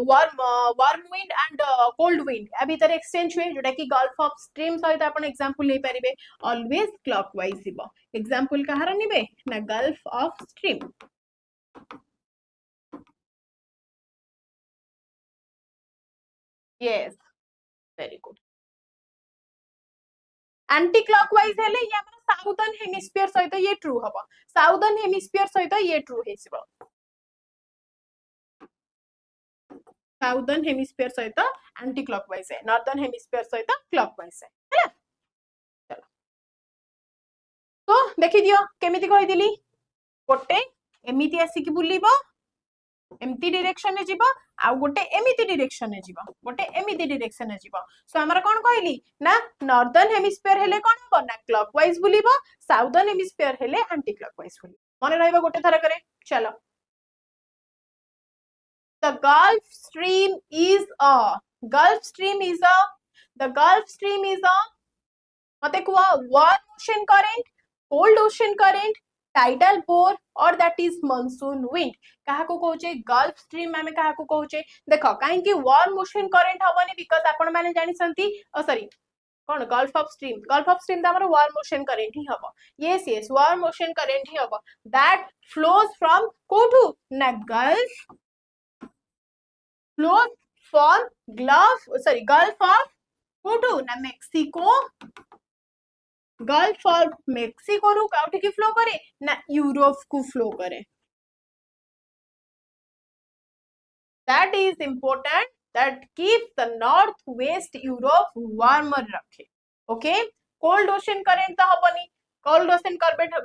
warm wind and cold wind आ भीतर एक्सचेंज हुए जोटा कि गल्फ ऑफ स्ट्रीम सहित आपण एग्जांपल ले परिबे ऑलवेज क्लॉकवाइज हिबो एग्जांपल कहार निबे ना gulf of stream yes very good anti clockwise हेले ये हमर साउदर्न हेमिस्फीयर सहित ये ट्रू हबो साउदर्न हेमिस्फीयर सहित ये ट्रू हेसिबो साउदर्न हेमिस्फीयर सहित एंटी क्लॉकवाइज है नॉर्दर्न हेमिस्फीयर सहित क्लॉकवाइज है हैला चलो तो देखि दियो केमिति कहि दिली गोटे एमिति आसी कि बुलिबो एमती डायरेक्शन में जीवो आ गोटे एमिति डायरेक्शन में जीवो गोटे एमिति डायरेक्शन में जीवो सो हमर कोन कहली ना नॉर्दर्न हेमिस्फीयर हेले कोन हो ना क्लॉकवाइज बुलिबो साउदर्न हेमिस्फीयर हेले एंटी क्लॉकवाइज बुलिबो मने रहइबो गोटे थरा करे चलो the Gulf Stream is मते को warm ocean current cold ocean current tidal bore or that is monsoon wind कहा को कहउचे गल्फ स्ट्रीम में कहा को कहउचे देखो काहे कि वार्म ओशन करंट हबनी बिकॉज़ आपण माने जानि संती सॉरी कोन गल्फ ऑफ स्ट्रीम त हमर वार्म ओशन करंट ही हबो यस वार्म ओशन करंट ही हबो दैट फ्लोज फ्रॉम कोठू ना Gulf flows from Gulf of कोठू ना मेक्सिको गल्फ ऑफ मेक्सिको रु काउठी की फ्लो करे ना यूरोप को फ्लो करे that is important that keeps the northwest Europe warmer रखे okay cold ocean current तो हबनी cold ocean current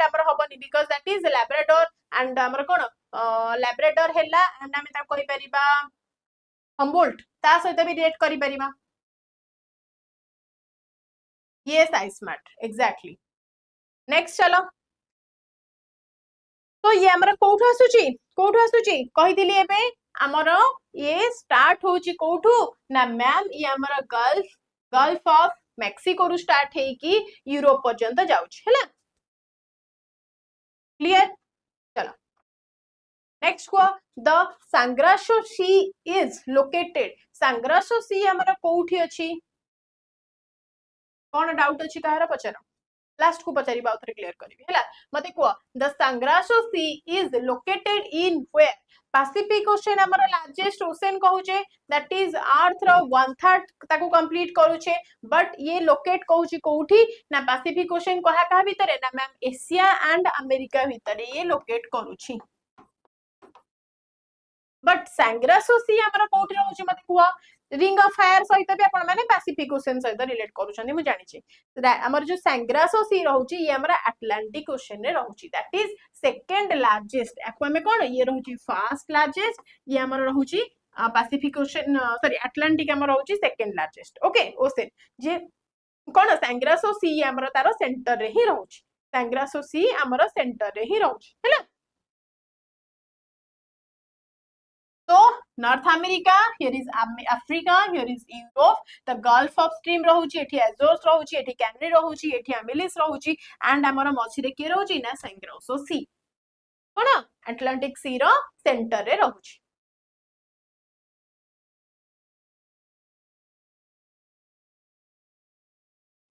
हमर हबनी because that is Labrador and हमर कोन Labrador हैला and हमें ता कहि परिबा Humboldt ता सहित भी रिलेट करि परिबा yes I smart exactly next चलो तो ये हमर कोठो आसुची कहि दिली एबे हमर ये स्टार्ट होची कोठू ना मैम ये हमर गल्फ ऑफ मेक्सिको रु स्टार्ट हे कि यूरोप पर्यंत जाउची हैला क्लियर चलो नेक्स्ट को the Sargasso Sea is located सांग्रासो सी हमर कोठी अछि कोन डाउट अछि काहरा पचारो लास्ट को पचारी बाउथरे क्लियर करबी हैला मते को the Sargasso Sea is located in where Pacific ocean हमर लार्जेस्ट ओशन कहूचे दैट इज अर्थ रो 1/3 ताको कंप्लीट करूचे बट ये लोकेट कहूची कोठी ना पैसिफिक ओशन कहा कहा भीतर ना मैम एशिया एंड अमेरिका भीतर ये लोकेट करूची बट सांग्रासो सी हमर कोठी रहूची मते कुआ रिंग ऑफ फायर सहित भी आपण माने पैसिफिक ओशन सहित रिलेट करूछनी मु जानि छी हमर जो सांग्रासो सी रहूची ये हमरा अटलांटिक ओशन रे रहूची दैट इज सेकंड लार्जेस्ट एको में कोन ये रहूची फर्स्ट लार्जेस्ट ये हमर रहूची पैसिफिक ओशन सॉरी अटलांटिक हमर रहूची सेकंड लार्जेस्ट ओके ओशन जे कोन सांग्रासो सी ये हमर तारो सेंटर रे ही रहूची सांग्रासो सी हमर सेंटर रे ही रहूची हैला So North America, here is Africa, here is Europe, the Gulf of Stream रहुची एठी Azores रहुची एठी Canary रहुची एठी Amilis रहुची and हमर मछी रे के रहुची ना सांग्रासो सी कोन अटलांटिक सी रो सेंटर रे रहउछि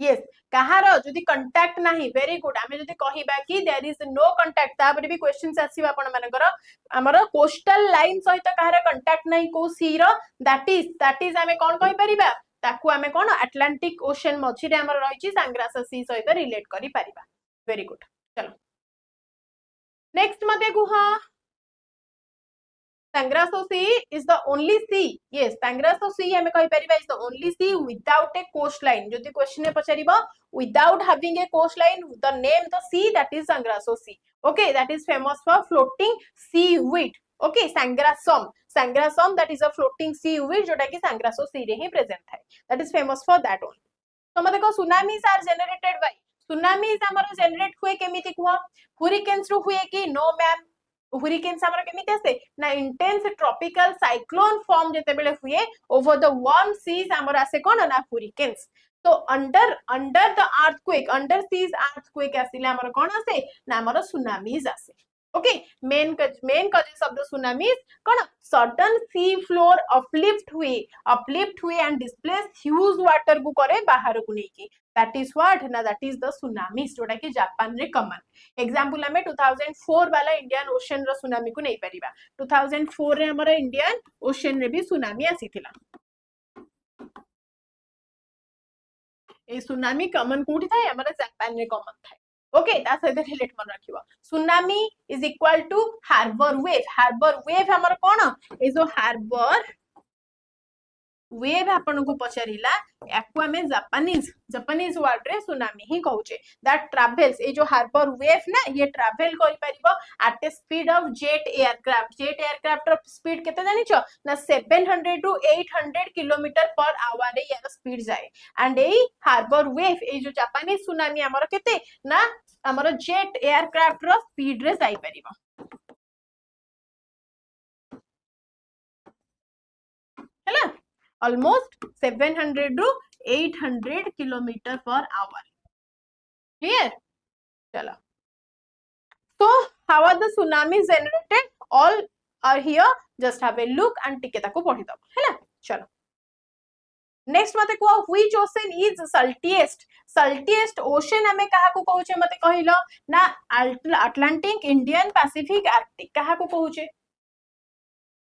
यस कहार जदि कंटैक्ट नाही वेरी गुड आमे जदि कहिबा कि देयर इज नो कंटैक्ट तापर भी क्वेश्चंस आसीबा आपण मानकर हमर कोस्टल लाइन सहित कहार कंटैक्ट नाही को सी रो दैट इज आमे कोन कहि परिबा ताकू आमे कोन अटलांटिक ओशन मझी रे हमर रहिछि सांग्रास सी सहित रिलेट करि परिबा वेरी गुड चलो नेक्स्ट मते कुह Tangraso Sea is the only sea. Yes, Tangraso Sea हमें कहि परिबा is the only sea without a coastline. जदि क्वेश्चन में पचारिबा without having a coastline, the name the sea that is Tangraso Sea. Okay, that is famous for floating seaweed. Okay, Sangrasum that is a floating seaweed जोटा कि Sangraso Sea रे ही present है. That is famous for that only. तो मते को tsunamis are generated by tsunamis हमर generate हुए केमिति कुह hurricanes रो हुए कि no ma'am hurricanes हमर केमिति आसे ना इंटेंस ट्रॉपिकल साइक्लोन फॉर्म जेते बेले हुए ओवर द वार्म सीज हमर आसे कोन ना hurricanes तो under the earthquake under seas earthquake आसिले हमर कोन आसे ना हमर सुनामीज आसे ओके मेन कज शब्द सुनामीज कोन सडन सी फ्लोर अपलिफ्ट हुए एंड डिस्प्लेस ह्यूज वाटर को करे बाहर को नेकी that is what na that is the tsunamis जोटा कि जापान रे कमन एग्जांपल हमें 2004 वाला इंडियन ओशन रो सुनामी को नहीं परिबा 2004 रे हमर इंडियन ओशन रे भी सुनामी आसीथिला ए सुनामी कमन कोठी थाए हमर जापान रे कमन थाए ओके ता सहित रिलेट मन रखिबो tsunami is equal to harbour wave हमर कोन ए जो हार्बर वेव आपन को पचारिला याकू हमें जापानीज वर्ड रे सुनामी ही कहउचे दैट ट्रैवल्स ए जो हार्बर वेव ना ये ट्रैवल करि परिबो at a speed of jet aircraft रो स्पीड केते जानि छ ना 700 टू 800 किलोमीटर पर आवर रे यार स्पीड जाए एंड ए हार्बर वेव ए जो जापानीज सुनामी हमर केते ना हमर जेट एयरक्राफ्ट रो स्पीड रे जाई परिबो हैला almost 700 to 800 kilometer per hour. Clear? Chala. So, how are the tsunamis generated? All are here. Just have a look and टिके ताको पढ़ी दब. है ना? चलो. Next मते को which ocean is saltiest? Saltiest ocean हमें कहा को कहूचे मते कहिलो ना Atlantic, Indian, Pacific, Arctic कहा को कहूचे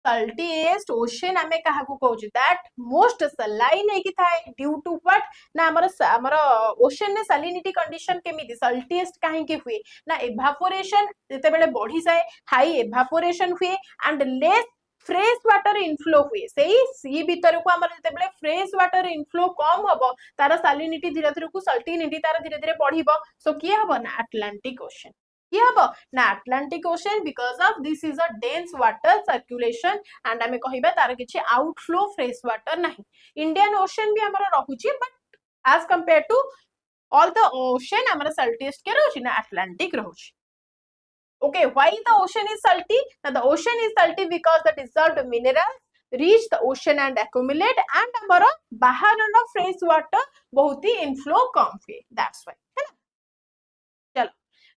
saltiest ocean हमें कहा को कहूचे that most saline है कि थाए due to what ना हमर ocean ने salinity condition केमिति saltiest काहे के हुए ना evaporation जते बेले बढ़ी जाए high evaporation हुए and less fresh water inflow हुए सेही सी भीतर को हमर जते बेले फ्रेश वाटर इनफ्लो कम हबो तार salinity धीरे धीरे को saltinity तार धीरे धीरे बढ़िबो सो किए हबो ना Atlantic ocean किए हबो ना Atlantic ocean because of this is a dense water circulation and हमें कहिबा तार किछि outflow fresh water नाही Indian ocean भी हमर रहुछि but as compared to all the ocean हमर saltiest के रहुछि ना Atlantic रहुछि okay why the ocean is salty now the ocean is salty because the dissolved minerals reach the ocean and accumulate and हमर बाहर no fresh water बहुत ही inflow कम हुए that's why है ना चलो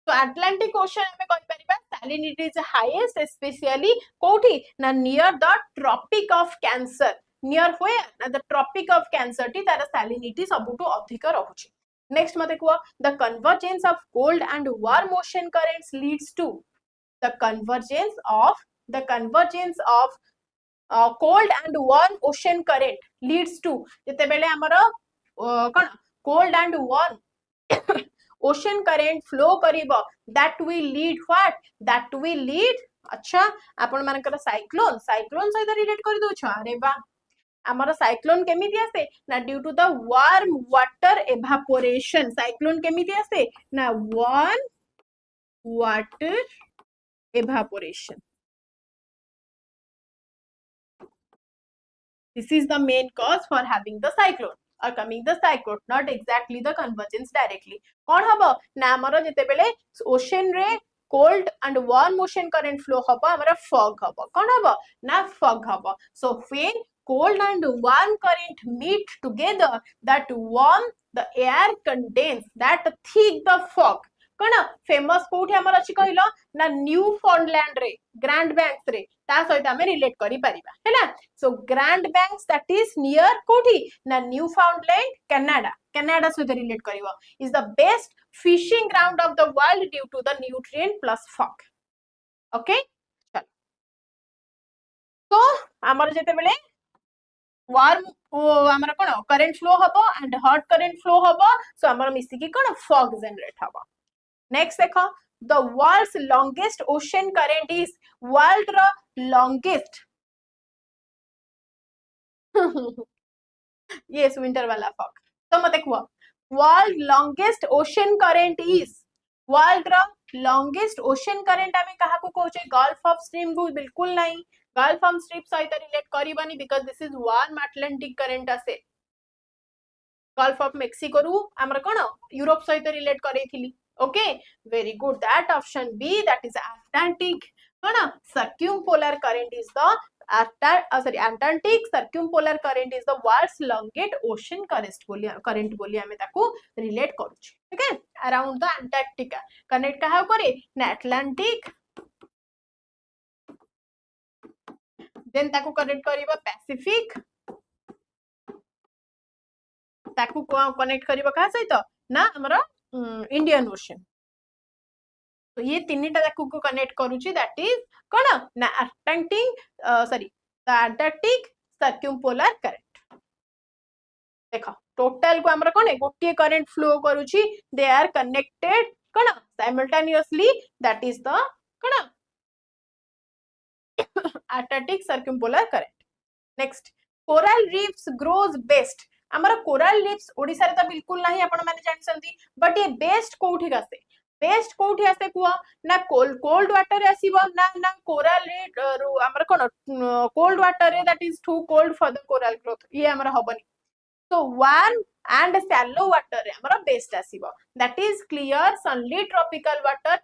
तो Atlantic ocean हमें कहि परिबा salinity is highest especially कोठी ना near the tropic of Cancer near हुए ना the tropic of Cancer T तार salinity सबुटो अधिक रहुछि next मते को the convergence of cold and warm ocean currents leads to the convergence of cold and warm ocean current leads to जते बेले हमर कोन cold and warm ocean current flow करिबो that will lead अच्छा आपण मानकर साइक्लोन सहित रिलेट करि दउ छ अरे बा हमर साइक्लोन केमिति आसे ना due to the warm water evaporation cyclone केमिति आसे ना warm water evaporation this is the main cause for having the cyclone or coming the cyclone not exactly the convergence directly kon habo na amara jete bele ocean re cold and warm ocean current flow habo amara fog habo kon habo na fog habo so when cold and warm current meet together that warm the air condense that thick the fog कौन famous कोठी हमर अछि कहलो ना new फाउंडलैंड रे grand banks रे ता सहित हमें रिलेट करि परिबा हैला so Grand Banks that is near कोठी ना न्यू फाउंडलैंड कनाडा कनाडा सहित रिलेट करिवो is the best fishing ground of the world due to the nutrient plus fog okay चलो तो हमर जेते बेले वार्म हमर कोन करंट फ्लो हबो एंड हॉट करंट फ्लो हबो सो हमर मिसी की कोन फॉग जनरेट हबो नेक्स्ट देखो the world's longest ocean current is world ro longest yes winter wala fog तो मते कुआ world longest ocean current is world ro longest ocean current आमे कहा को कहचे gulf of stream को बिल्कुल नहीं gulf of stream सहित relate करिबानी because this is warm atlantic current आसे gulf of mexico रु हमर कोन यूरोप सहित रिलेट करैथिली okay very good that option B that is Atlantic कोन circumpolar current is the Atlantic circumpolar current is the world's longest ocean current बोली हमें ताको रिलेट करूची ठीक है around the Antarctica connect कहा करे ना Atlantic then ताको कनेक्ट करिबा Pacific ताको कनेक्ट करिबा का सहित ना हमरा इंडियन ओशन तो ये तीनटा ताको को कनेक्ट करूची दैट इज कोन ना Atlantic sorry the Antarctic circumpolar current देखो टोटल को हमरा कोन गोटे करंट फ्लो करूची दे आर कनेक्टेड कोन साइमल्टेनियसली दैट इज द कोन Antarctic circumpolar current next coral reefs grows best हमारा कोरल रीफ्स ओडिसा रे त बिल्कुल नाही आपण माने जानसंती बट ये बेस्ट कोठी आसे बेस्ट कोठी आसे कुआ ना कोल्ड वाटर रे आसीबो ना ना कोरल रीफ हमर कोन कोल्ड वाटर रे that is too cold for the coral growth ये हमर हबनी so warm and shallow water रे हमर बेस्ट आसीबो that is clear sunlight tropical water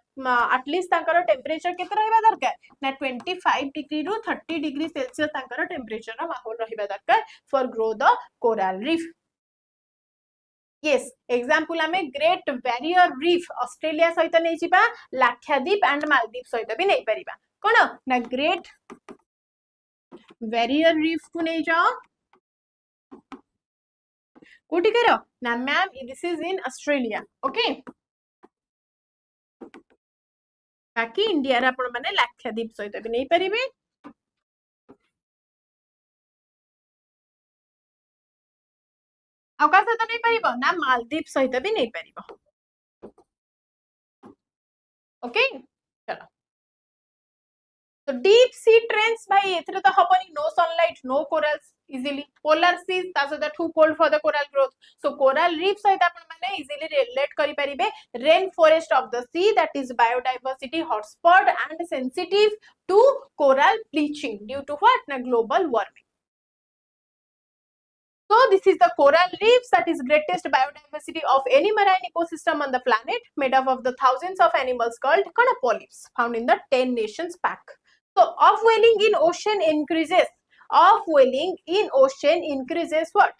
at least तांकर टेंपरेचर केते रहबा दरकार ना 25 डिग्री रु 30 डिग्री सेल्सियस तांकर टेंपरेचर रा माहौल रहबा दरकार for grow the coral reef yes example हमें ग्रेट बैरियर रीफ ऑस्ट्रेलिया सहित नै जिबा लाक्षाद्वीप एंड मालदीव सहित भी नै परिबा कोन ना ग्रेट बैरियर रीफ को नै जाओ कोठी करो ना ma'am this is in Australia okay बाकी इंडिया रा आपण माने लाक्षाद्वीप सहित भी नै परिबे आकाश सहित नै परिबो ना मालदीव सहित भी नै परिबो ओके चलो तो डीप सी ट्रेंड्स भाई एथरे तो हबनी no sunlight no corals easily polar seas तासो the too cold for the coral growth so coral reef सहित आपण माने इजीली रिलेट करि परिबे rain forest of the sea that is biodiversity hotspot and sensitive to coral bleaching due to what ना global warming so this is the coral reefs that is greatest biodiversity of any marine ecosystem on the planet made up of the thousands of animals called polyps found in the 10 nations pack so offwelling in ocean increases offwelling in ocean increases what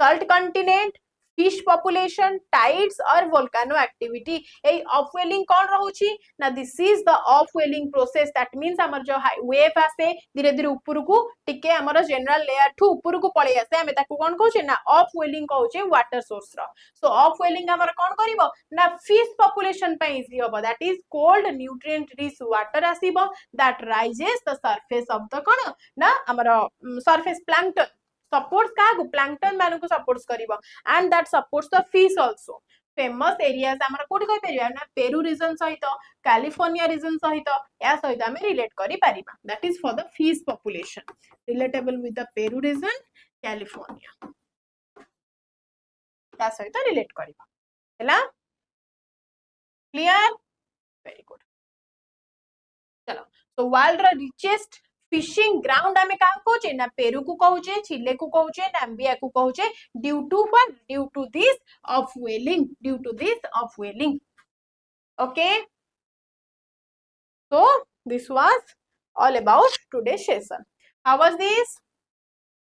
salt content fish population tides or volcano activity ei offwelling kon rahuchi na this is the offwelling process that means amar jo wave ase धीरे धीरे ऊपर को टिके हमर general layer ठू ऊपर को पळे आसे हमें ताको कोन कहूचे ना offwelling कहूचे वाटर सोर्स रो सो offwelling हमर कोन करिवो ना फिश पॉपुलेशन पे इजी होबो that is cold nutrient rich water आसीबो that rises the surface of the कोन ना हमर सरफेस प्लैंकटन supports का प्लैंकटन मानु को सपोर्ट्स करिवो and that supports the fish also famous areas हमर कोठी कहि परिबा ना पेरू रीजन सहित कैलिफोर्निया रीजन सहित या सहित हम रिलेट करि परिबा that is for the fish population relatable with the Peru region California या सहित रिलेट करिबा हैला क्लियर वेरी गुड चलो सो वर्ल्ड रा रिचेस्ट फिशिंग ग्राउंड हमें का कहूचे ना पेरू को कहूचे चिले को कहूचे नाम्बिया को कहूचे due to what due to this offwelling okay so this was all about today's session how was this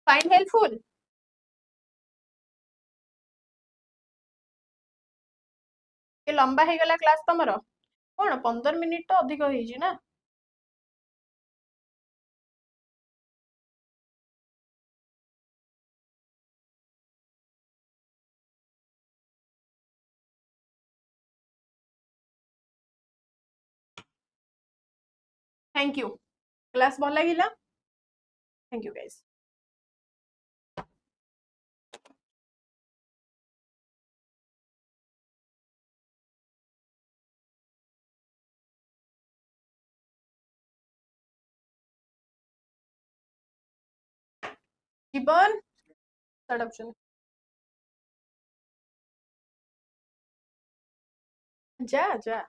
find helpful ये लंबा हो गला क्लास तमरो कौन 15 मिनिट तो अधिक होईजी ना थैंक यू क्लास भल लगिला थैंक यू गाइस जीवन थर्ड ऑप्शन जा जा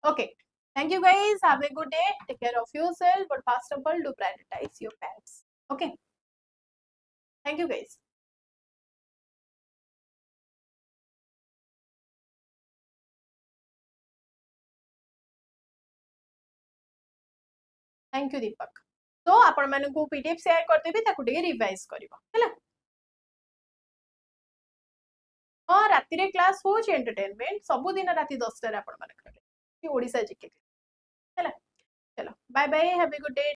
okay thank you guys have a good day take care of yourself but first of all do prioritize your pets okay thank you guys thank you दीपक तो आपण मानकु PDF share कर देबी ताकु टिके revise करबो हैला हां राति रे क्लास हो छै एंटरटेनमेंट सब दिन राति 10 रे आपण मानक ओडिसा जीके हैला चलो bye bye have a good day